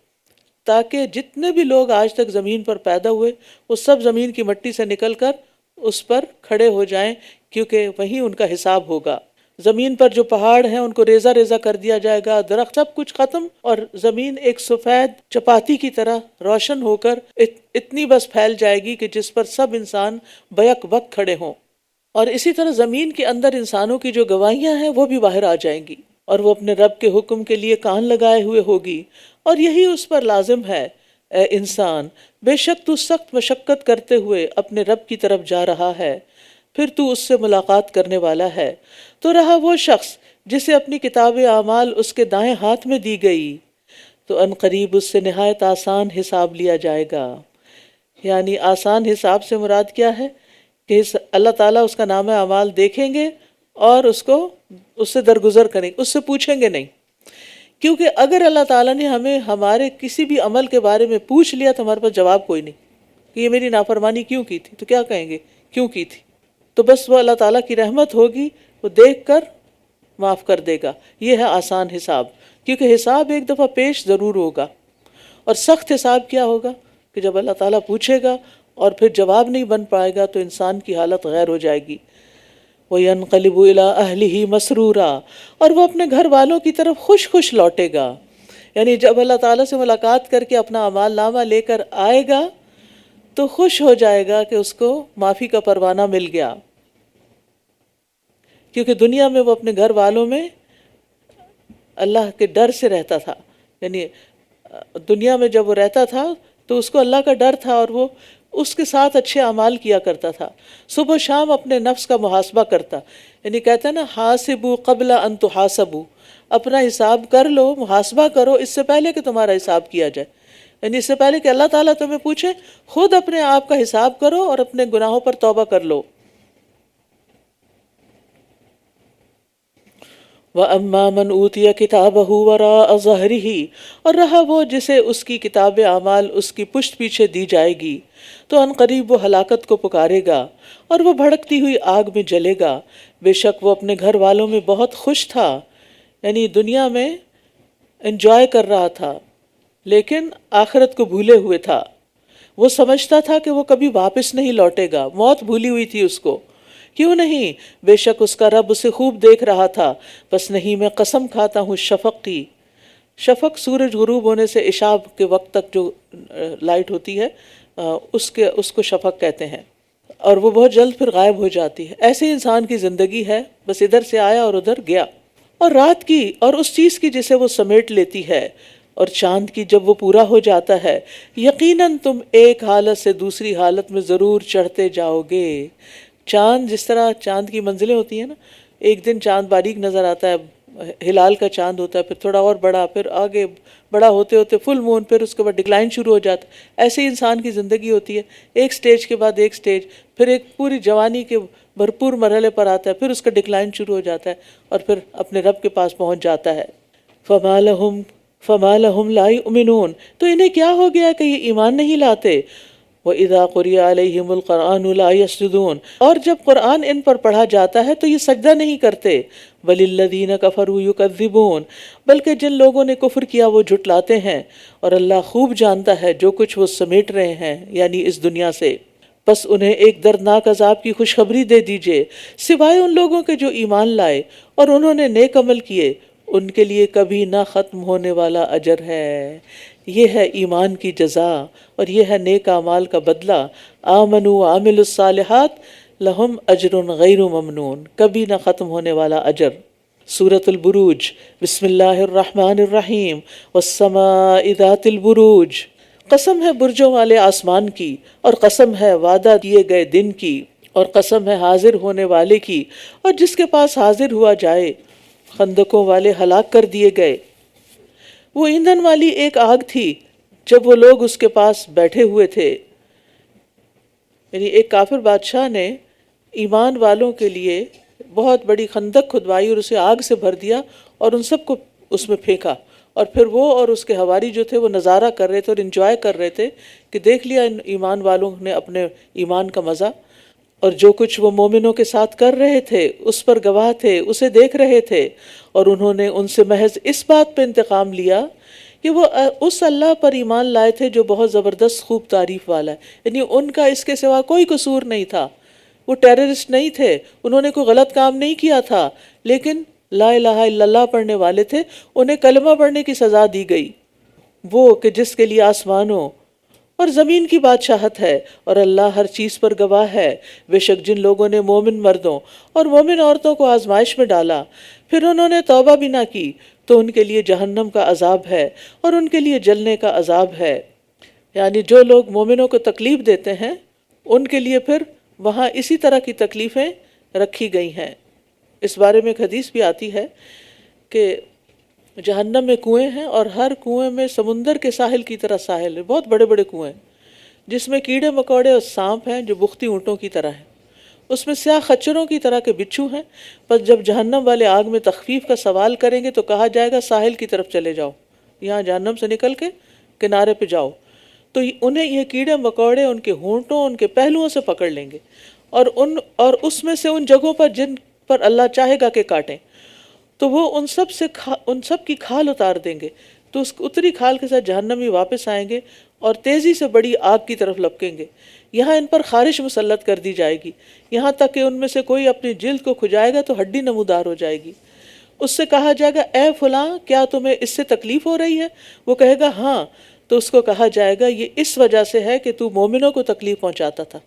تاکہ جتنے بھی لوگ آج تک زمین پر پیدا ہوئے وہ سب زمین کی مٹی سے نکل کر اس پر کھڑے ہو جائیں، کیونکہ وہیں ان کا حساب ہوگا۔ زمین پر جو پہاڑ ہیں ان کو ریزہ ریزہ کر دیا جائے گا، درخت سب کچھ ختم، اور زمین ایک سفید چپاتی کی طرح روشن ہو کر اتنی بس پھیل جائے گی کہ جس پر سب انسان بیک وقت کھڑے ہوں۔ اور اسی طرح زمین کے اندر انسانوں کی جو گواہیاں ہیں وہ بھی باہر آ جائیں گی، اور وہ اپنے رب کے حکم کے لیے کان لگائے ہوئے ہوگی، اور یہی اس پر لازم ہے۔ اے انسان، بے شک تو سخت مشقت کرتے ہوئے اپنے رب کی طرف جا رہا ہے، پھر تو اس سے ملاقات کرنے والا ہے۔ تو رہا وہ شخص جسے اپنی کتاب اعمال اس کے دائیں ہاتھ میں دی گئی، تو ان قریب اس سے نہایت آسان حساب لیا جائے گا۔ یعنی آسان حساب سے مراد کیا ہے کہ اللہ تعالیٰ اس کا نام اعمال دیکھیں گے اور اس سے درگزر کریں گے، اس سے پوچھیں گے نہیں، کیونکہ اگر اللہ تعالیٰ نے ہمیں ہمارے کسی بھی عمل کے بارے میں پوچھ لیا تو ہمارے پاس جواب کوئی نہیں کہ یہ میری نافرمانی کیوں کی تھی، تو کیا کہیں گے، کیوں کی تھی؟ تو بس وہ اللہ تعالیٰ کی رحمت ہوگی، وہ دیکھ کر معاف کر دے گا۔ یہ ہے آسان حساب، کیونکہ حساب ایک دفعہ پیش ضرور ہوگا۔ اور سخت حساب کیا ہوگا کہ جب اللہ تعالیٰ پوچھے گا اور پھر جواب نہیں بن پائے گا تو انسان کی حالت غیر ہو جائے گی۔ وَيَنْقَلِبُ إِلَىٰ أَهْلِهِ مَسْرُورًا، اور وہ اپنے گھر والوں کی طرف خوش خوش لوٹے گا۔ یعنی جب اللہ تعالیٰ سے ملاقات کر کے اپنا اعمال نامہ لے کر آئے گا تو خوش ہو جائے گا کہ اس کو معافی کا پروانہ مل گیا، کیونکہ دنیا میں وہ اپنے گھر والوں میں اللہ کے ڈر سے رہتا تھا۔ یعنی دنیا میں جب وہ رہتا تھا تو اس کو اللہ کا ڈر تھا اور وہ اس کے ساتھ اچھے اعمال کیا کرتا تھا، صبح و شام اپنے نفس کا محاسبہ کرتا، یعنی کہتا ہے نا حاسبوا قبل ان تحاسبوا، اپنا حساب کر لو، محاسبہ کرو اس سے پہلے کہ تمہارا حساب کیا جائے، یعنی اس سے پہلے کہ اللہ تعالیٰ تمہیں پوچھے خود اپنے آپ کا حساب کرو اور اپنے گناہوں پر توبہ کر لو۔ وَأَمَّا مَنْ أُوتِيَ كِتَابَهُ وَرَاءَ ظَهْرِهِ، اور رہا وہ جسے اس کی کتاب اعمال اس کی پشت پیچھے دی جائے گی، تو ان قریب وہ ہلاکت کو پکارے گا اور وہ بھڑکتی ہوئی آگ میں جلے گا۔ بے شک وہ اپنے گھر والوں میں بہت خوش تھا، یعنی دنیا میں انجوائے کر رہا تھا، لیکن آخرت کو بھولے ہوئے تھا۔ وہ سمجھتا تھا کہ وہ کبھی واپس نہیں لوٹے گا، موت بھولی ہوئی تھی اس کو۔ کیوں نہیں؟ بے شک اس کا رب اسے خوب دیکھ رہا تھا۔ بس نہیں، میں قسم کھاتا ہوں شفق کی۔ شفق سورج غروب ہونے سے عشاء کے وقت تک جو لائٹ ہوتی ہے اس کو شفق کہتے ہیں، اور وہ بہت جلد پھر غائب ہو جاتی ہے۔ ایسے انسان کی زندگی ہے، بس ادھر سے آیا اور ادھر گیا۔ اور رات کی اور اس چیز کی جسے وہ سمیٹ لیتی ہے، اور چاند کی جب وہ پورا ہو جاتا ہے، یقیناً تم ایک حالت سے دوسری حالت میں ضرور چڑھتے جاؤ گے۔ چاند جس طرح چاند کی منزلیں ہوتی ہیں نا، ایک دن چاند باریک نظر آتا ہے، ہلال کا چاند ہوتا ہے، پھر تھوڑا اور بڑا، پھر آگے بڑا ہوتے ہوتے فل مون، پھر اس کے بعد ڈکلائن شروع ہو جاتا ہے۔ ایسے ہی انسان کی زندگی ہوتی ہے، ایک سٹیج کے بعد ایک سٹیج، پھر ایک پوری جوانی کے بھرپور مرحلے پر آتا ہے، پھر اس کا ڈکلائن شروع ہو جاتا ہے، اور پھر اپنے رب کے پاس پہنچ جاتا ہے۔ فَمَا لَهُمْ لَا يُؤْمِنُونَ، تو انہیں کیا ہو گیا کہ یہ ایمان نہیں لاتے؟ وَإِذَا قُرِئَ عَلَيْهِمُ الْقُرْآنُ لَا يَسْجُدُونَ، اور جب قرآن ان پر پڑھا جاتا ہے تو یہ سجدہ نہیں کرتے۔ وَلِلَّذِينَ كَفَرُوا يُكَذِّبُونَ، بلکہ جن لوگوں نے کفر کیا وہ جھٹلاتے ہیں، اور اللہ خوب جانتا ہے جو کچھ وہ سمیٹ رہے ہیں، یعنی اس دنیا سے۔ بس انہیں ایک دردناک عذاب کی خوشخبری دے دیجئے، سوائے ان لوگوں کے جو ایمان لائے اور انہوں نے نیک عمل کیے، ان کے لیے کبھی نہ ختم ہونے والا اجر ہے۔ یہ ہے ایمان کی جزا، اور یہ ہے نیک اعمال کا بدلہ۔ آمنوا وعملوا الصالحات لہم اجر غیر ممنون، کبھی نہ ختم ہونے والا اجر۔ سورۃ البروج، بسم اللہ الرحمن الرحیم، والسماء ذات البروج، قسم ہے برجوں والے آسمان کی، اور قسم ہے وعدہ دیے گئے دن کی، اور قسم ہے حاضر ہونے والے کی، اور جس کے پاس حاضر ہوا جائے۔ خندقوں والے ہلاک کر دیے گئے۔ وہ ایندھن والی ایک آگ تھی جب وہ لوگ اس کے پاس بیٹھے ہوئے تھے، یعنی ایک کافر بادشاہ نے ایمان والوں کے لیے بہت بڑی خندق کھدوائی اور اسے آگ سے بھر دیا اور ان سب کو اس میں پھینکا، اور پھر وہ اور اس کے حواری جو تھے وہ نظارہ کر رہے تھے اور انجوائے کر رہے تھے کہ دیکھ لیا ان ایمان والوں نے اپنے ایمان کا مزہ، اور جو کچھ وہ مومنوں کے ساتھ کر رہے تھے اس پر گواہ تھے، اسے دیکھ رہے تھے، اور انہوں نے ان سے محض اس بات پہ انتقام لیا کہ وہ اس اللہ پر ایمان لائے تھے جو بہت زبردست خوب تعریف والا ہے، یعنی ان کا اس کے سوا کوئی قصور نہیں تھا، وہ ٹیررسٹ نہیں تھے، انہوں نے کوئی غلط کام نہیں کیا تھا، لیکن لا الہ الا اللہ پڑھنے والے تھے، انہیں کلمہ پڑھنے کی سزا دی گئی۔ وہ کہ جس کے لیے آسمانوں اور زمین کی بادشاہت ہے، اور اللہ ہر چیز پر گواہ ہے۔ بے شک جن لوگوں نے مومن مردوں اور مومن عورتوں کو آزمائش میں ڈالا، پھر انہوں نے توبہ بھی نہ کی، تو ان کے لیے جہنم کا عذاب ہے، اور ان کے لیے جلنے کا عذاب ہے۔ یعنی جو لوگ مومنوں کو تکلیف دیتے ہیں ان کے لیے پھر وہاں اسی طرح کی تکلیفیں رکھی گئی ہیں۔ اس بارے میں ایک حدیث بھی آتی ہے کہ جہنم میں کنویں ہیں، اور ہر کنویں میں سمندر کے ساحل کی طرح ساحل ہے، بہت بڑے بڑے کنویں، جس میں کیڑے مکوڑے اور سانپ ہیں جو بختی اونٹوں کی طرح ہیں، اس میں سیاہ خچروں کی طرح کے بچھو ہیں۔ بس جب جہنم والے آگ میں تخفیف کا سوال کریں گے تو کہا جائے گا ساحل کی طرف چلے جاؤ، یہاں جہنم سے نکل کے کنارے پہ جاؤ، تو انہیں یہ کیڑے مکوڑے ان کے ہونٹوں، ان کے پہلوؤں سے پکڑ لیں گے، اور اس میں سے ان جگہوں پر جن پر اللہ چاہے گا کہ کاٹیں، تو وہ ان سب کی کھال اتار دیں گے، تو اس اتری کھال کے ساتھ جہنمی واپس آئیں گے اور تیزی سے بڑی آگ کی طرف لپکیں گے۔ یہاں ان پر خارش مسلط کر دی جائے گی، یہاں تک کہ ان میں سے کوئی اپنی جلد کو کھجائے گا تو ہڈی نمودار ہو جائے گی۔ اس سے کہا جائے گا اے فلاں، کیا تمہیں اس سے تکلیف ہو رہی ہے؟ وہ کہے گا ہاں، تو اس کو کہا جائے گا یہ اس وجہ سے ہے کہ تو مومنوں کو تکلیف پہنچاتا تھا،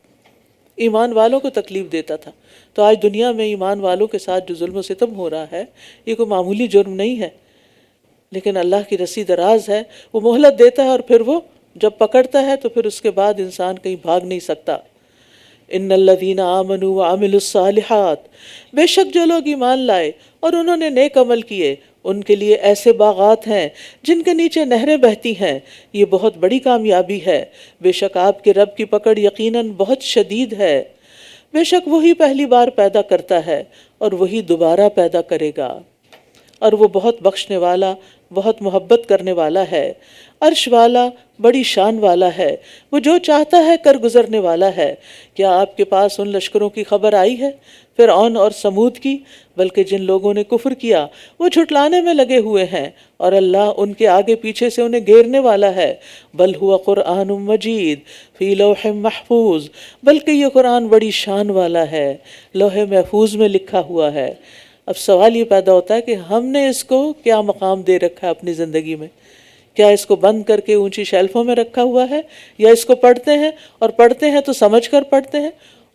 ایمان والوں کو تکلیف دیتا تھا۔ تو آج دنیا میں ایمان والوں کے ساتھ جو ظلم و ستم ہو رہا ہے یہ کوئی معمولی جرم نہیں ہے، لیکن اللہ کی رسی دراز ہے، وہ مہلت دیتا ہے، اور پھر وہ جب پکڑتا ہے تو پھر اس کے بعد انسان کہیں بھاگ نہیں سکتا۔ ان الذین آمنوا وعملوا الصالحات، بے شک جو لوگ ایمان لائے اور انہوں نے نیک عمل کیے، ان کے لیے ایسے باغات ہیں جن کے نیچے نہریں بہتی ہیں، یہ بہت بڑی کامیابی ہے۔ بے شک آپ کے رب کی پکڑ یقیناً بہت شدید ہے۔ بے شک وہی پہلی بار پیدا کرتا ہے اور وہی دوبارہ پیدا کرے گا، اور وہ بہت بخشنے والا بہت محبت کرنے والا ہے، عرش والا بڑی شان والا ہے، وہ جو چاہتا ہے کر گزرنے والا ہے۔ کیا آپ کے پاس ان لشکروں کی خبر آئی ہے، فرعون اور سمود کی؟ بلکہ جن لوگوں نے کفر کیا وہ جھٹلانے میں لگے ہوئے ہیں، اور اللہ ان کے آگے پیچھے سے انہیں گھیرنے والا ہے۔ بل ہوا قرآن مجید فی لوح محفوظ، بلکہ یہ قرآن بڑی شان والا ہے، لوح محفوظ میں لکھا ہوا ہے۔ اب سوال یہ پیدا ہوتا ہے کہ ہم نے اس کو کیا مقام دے رکھا ہے اپنی زندگی میں؟ کیا اس کو بند کر کے اونچی شیلفوں میں رکھا ہوا ہے، یا اس کو پڑھتے ہیں، اور پڑھتے ہیں تو سمجھ کر پڑھتے ہیں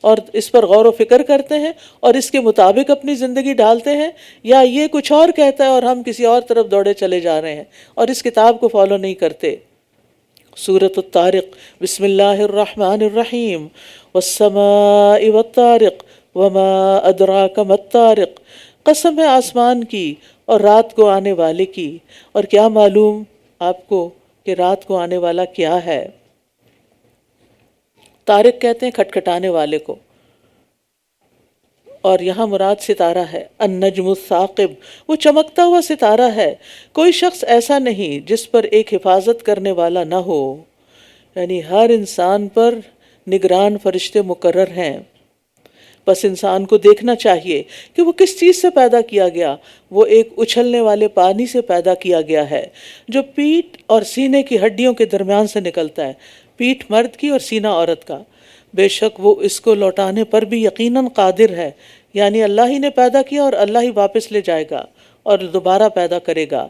اور اس پر غور و فکر کرتے ہیں اور اس کے مطابق اپنی زندگی ڈالتے ہیں، یا یہ کچھ اور کہتا ہے اور ہم کسی اور طرف دوڑے چلے جا رہے ہیں اور اس کتاب کو فالو نہیں کرتے؟ سورۃ الطارق، بسم اللہ الرحمن الرحیم، والسماء والطارق وما ادراک ما الطارق، قسم ہے آسمان کی اور رات کو آنے والے کی، اور کیا معلوم آپ کو کہ رات کو آنے والا کیا ہے؟ طارق کہتے ہیں کھٹکھٹانے والے کو، اور یہاں مراد ستارہ ہے۔ النجم الثاقب، وہ چمکتا ہوا ستارہ ہے۔ کوئی شخص ایسا نہیں جس پر ایک حفاظت کرنے والا نہ ہو، یعنی ہر انسان پر نگران فرشتے مقرر ہیں۔ بس انسان کو دیکھنا چاہیے کہ وہ کس چیز سے پیدا کیا گیا۔ وہ ایک اچھلنے والے پانی سے پیدا کیا گیا ہے جو پیٹھ اور سینے کی ہڈیوں کے درمیان سے نکلتا ہے، پیٹھ مرد کی اور سینہ عورت کا۔ بے شک وہ اس کو لوٹانے پر بھی یقیناً قادر ہے، یعنی اللہ ہی نے پیدا کیا اور اللہ ہی واپس لے جائے گا اور دوبارہ پیدا کرے گا،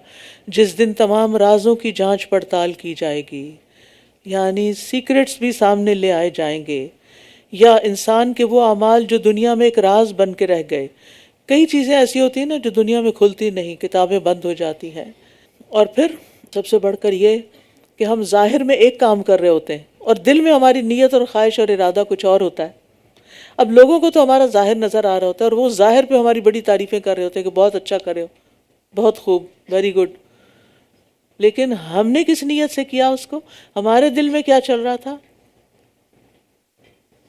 جس دن تمام رازوں کی جانچ پڑتال کی جائے گی، یعنی سیکرٹس بھی سامنے لے آئے جائیں گے، یا انسان کے وہ اعمال جو دنیا میں ایک راز بن کے رہ گئے۔ کئی چیزیں ایسی ہوتی ہیں نا جو دنیا میں کھلتی نہیں، کتابیں بند ہو جاتی ہیں۔ اور پھر سب سے بڑھ کر یہ کہ ہم ظاہر میں ایک کام کر رہے ہوتے ہیں اور دل میں ہماری نیت اور خواہش اور ارادہ کچھ اور ہوتا ہے۔ اب لوگوں کو تو ہمارا ظاہر نظر آ رہا ہوتا ہے اور وہ ظاہر پہ ہماری بڑی تعریفیں کر رہے ہوتے ہیں کہ بہت اچھا کر رہے ہو، بہت خوب، ویری گڈ، لیکن ہم نے کس نیت سے کیا اس کو؟ ہمارے دل میں کیا چل رہا تھا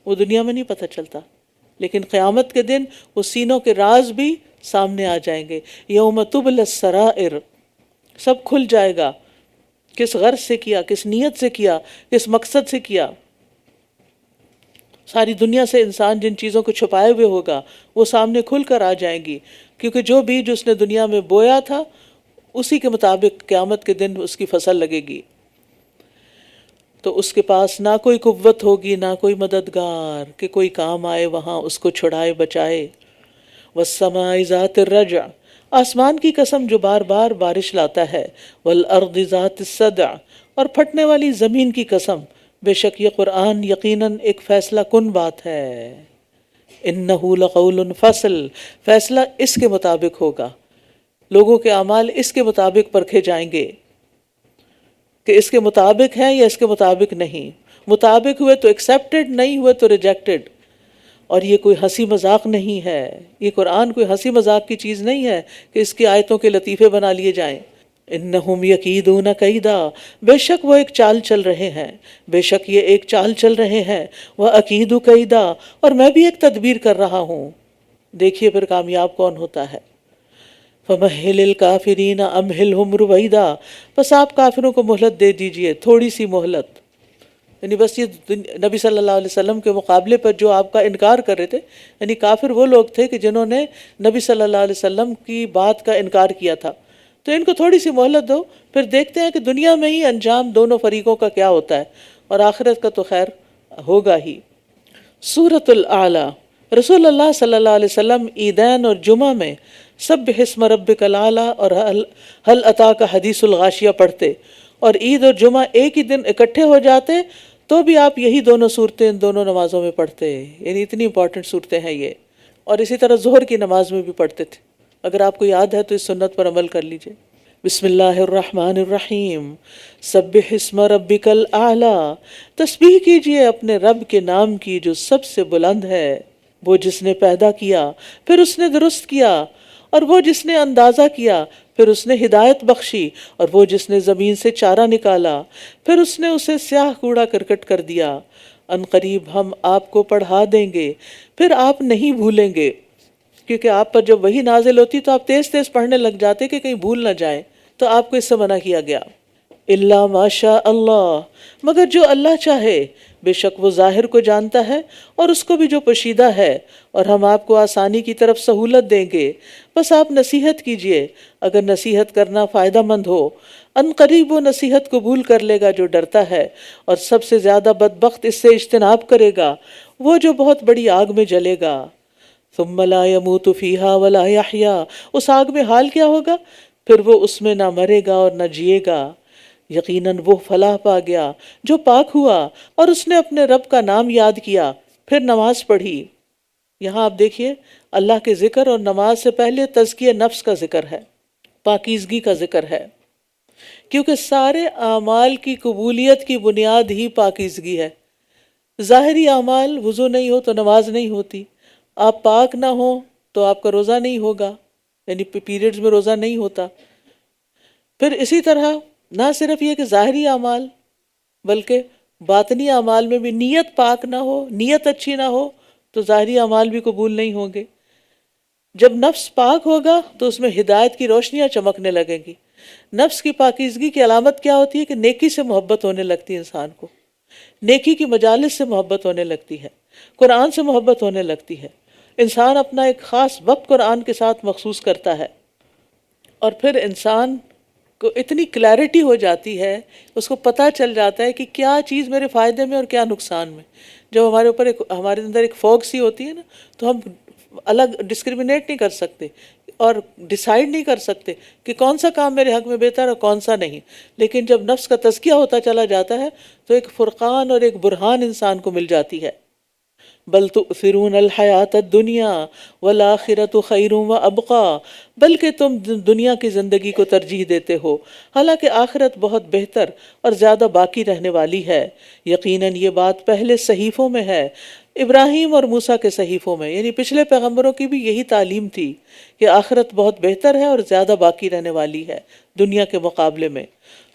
وہ دنیا میں نہیں پتہ چلتا، لیکن قیامت کے دن وہ سینوں کے راز بھی سامنے آ جائیں گے۔ یوم تبلی السرائر، سب کھل جائے گا، کس غرض سے کیا، کس نیت سے کیا، کس مقصد سے کیا۔ ساری دنیا سے انسان جن چیزوں کو چھپائے ہوئے ہوگا وہ سامنے کھل کر آ جائیں گی، کیونکہ جو بیج اس نے دنیا میں بویا تھا اسی کے مطابق قیامت کے دن اس کی فصل لگے گی۔ تو اس کے پاس نہ کوئی قوت ہوگی، نہ کوئی مددگار کہ کوئی کام آئے وہاں اس کو چھڑائے بچائے۔ والسماء ذات الرجع، آسمان کی قسم جو بار بار بارش لاتا ہے۔ والارض ذات الصدع، اور پھٹنے والی زمین کی قسم، بے شک یہ قرآن یقیناً ایک فیصلہ کن بات ہے۔ انہ لقول فصل، فیصلہ اس کے مطابق ہوگا، لوگوں کے اعمال اس کے مطابق پرکھے جائیں گے کہ اس کے مطابق ہیں یا اس کے مطابق نہیں۔ مطابق ہوئے تو ایکسیپٹڈ، نہیں ہوئے تو ریجیکٹڈ۔ اور یہ کوئی ہنسی مذاق نہیں ہے، یہ قرآن کوئی ہنسی مذاق کی چیز نہیں ہے کہ اس کی آیتوں کے لطیفے بنا لیے جائیں۔ انہم یکیدون کیدا، بے شک وہ ایک چال چل رہے ہیں، بے شک یہ ایک چال چل رہے ہیں۔ وَأَكِيدُ کیدا، اور میں بھی ایک تدبیر کر رہا ہوں۔ دیکھیے پھر کامیاب کون ہوتا ہے۔ فَمَهِّلِ الْكَافِرِينَ أَمْهِلْهُمْ رُوَيْدًا، بس آپ کافروں کو مہلت دے دیجئے، تھوڑی سی مہلت، یعنی بس یہ نبی صلی اللہ علیہ وسلم کے مقابلے پر جو آپ کا انکار کر رہے تھے، یعنی کافر وہ لوگ تھے کہ جنہوں نے نبی صلی اللہ علیہ وسلم کی بات کا انکار کیا تھا، تو ان کو تھوڑی سی مہلت دو، پھر دیکھتے ہیں کہ دنیا میں ہی انجام دونوں فریقوں کا کیا ہوتا ہے، اور آخرت کا تو خیر ہوگا ہی۔ سورۃ الاعلیٰ، رسول اللہ صلی اللہ علیہ وسلم عیدین اور جمعہ میں سبح اسم ربک الاعلیٰ اور ہل اتاک حدیث الغاشیہ پڑھتے، اور عید اور جمعہ ایک ہی دن اکٹھے ہو جاتے تو بھی آپ یہی دونوں صورتیں ان دونوں نمازوں میں پڑھتے، یعنی اتنی امپورٹنٹ صورتیں ہیں یہ۔ اور اسی طرح ظہر کی نماز میں بھی پڑھتے تھے، اگر آپ کو یاد ہے تو اس سنت پر عمل کر لیجئے۔ بسم اللہ الرحمن الرحیم، سبح اسم ربک الاعلیٰ، تسبیح کیجئے اپنے رب کے نام کی جو سب سے بلند ہے۔ وہ جس نے پیدا کیا پھر اس نے درست کیا، اور وہ جس نے اندازہ کیا پھر اس نے ہدایت بخشی، اور وہ جس نے زمین سے چارہ نکالا پھر اس نے اسے سیاہ کوڑا کرکٹ کر دیا۔ ان قریب ہم آپ کو پڑھا دیں گے، پھر آپ نہیں بھولیں گے، کیونکہ آپ پر جب وحی نازل ہوتی تو آپ تیز تیز پڑھنے لگ جاتے کہ کہیں بھول نہ جائیں۔ تو آپ کو اس سے منع کیا گیا۔ الا ماشاء اللہ، مگر جو اللہ چاہے، بے شک وہ ظاہر کو جانتا ہے اور اس کو بھی جو پوشیدہ ہے، اور ہم آپ کو آسانی کی طرف سہولت دیں گے، بس آپ نصیحت کیجئے اگر نصیحت کرنا فائدہ مند ہو۔ ان قریب وہ نصیحت قبول کر لے گا جو ڈرتا ہے، اور سب سے زیادہ بدبخت اس سے اجتناب کرے گا وہ جو بہت بڑی آگ میں جلے گا۔ ثم لا يموت فيها ولا يحيا، اس آگ میں حال کیا ہوگا؟ پھر وہ اس میں نہ مرے گا اور نہ جیے گا۔ یقیناً وہ فلاح پا گیا جو پاک ہوا اور اس نے اپنے رب کا نام یاد کیا، پھر نماز پڑھی۔ یہاں آپ دیکھیے اللہ کے ذکر اور نماز سے پہلے تزکیہ نفس کا ذکر ہے، پاکیزگی کا ذکر ہے، کیونکہ سارے اعمال کی قبولیت کی بنیاد ہی پاکیزگی ہے۔ ظاہری اعمال، وضو نہیں ہو تو نماز نہیں ہوتی، آپ پاک نہ ہو تو آپ کا روزہ نہیں ہوگا، یعنی پیریڈز میں روزہ نہیں ہوتا۔ پھر اسی طرح نہ صرف یہ کہ ظاہری اعمال بلکہ باطنی اعمال میں بھی نیت پاک نہ ہو، نیت اچھی نہ ہو تو ظاہری اعمال بھی قبول نہیں ہوں گے۔ جب نفس پاک ہوگا تو اس میں ہدایت کی روشنیاں چمکنے لگیں گی۔ نفس کی پاکیزگی کی علامت کیا ہوتی ہے کہ نیکی سے محبت ہونے لگتی ہے، انسان کو نیکی کی مجالس سے محبت ہونے لگتی ہے، قرآن سے محبت ہونے لگتی ہے، انسان اپنا ایک خاص وقت قرآن کے ساتھ مخصوص کرتا ہے، اور پھر انسان کو اتنی کلیئرٹی ہو جاتی ہے، اس کو پتہ چل جاتا ہے کہ کیا چیز میرے فائدے میں اور کیا نقصان میں۔ جب ہمارے اندر ایک فوگ سی ہوتی ہے نا، تو ہم الگ ڈسکریمنیٹ نہیں کر سکتے اور ڈیسائیڈ نہیں کر سکتے کہ کون سا کام میرے حق میں بہتر اور کون سا نہیں۔ لیکن جب نفس کا تزکیہ ہوتا چلا جاتا ہے تو ایک فرقان اور ایک برہان انسان کو مل جاتی ہے۔ بل تؤثرون الحیات الدنیا والآخرۃ خیر وابقی، بلکہ تم دنیا کی زندگی کو ترجیح دیتے ہو، حالانکہ آخرت بہت بہتر اور زیادہ باقی رہنے والی ہے۔ یقیناً یہ بات پہلے صحیفوں میں ہے، ابراہیم اور موسیٰ کے صحیفوں میں، یعنی پچھلے پیغمبروں کی بھی یہی تعلیم تھی کہ آخرت بہت بہتر ہے اور زیادہ باقی رہنے والی ہے دنیا کے مقابلے میں۔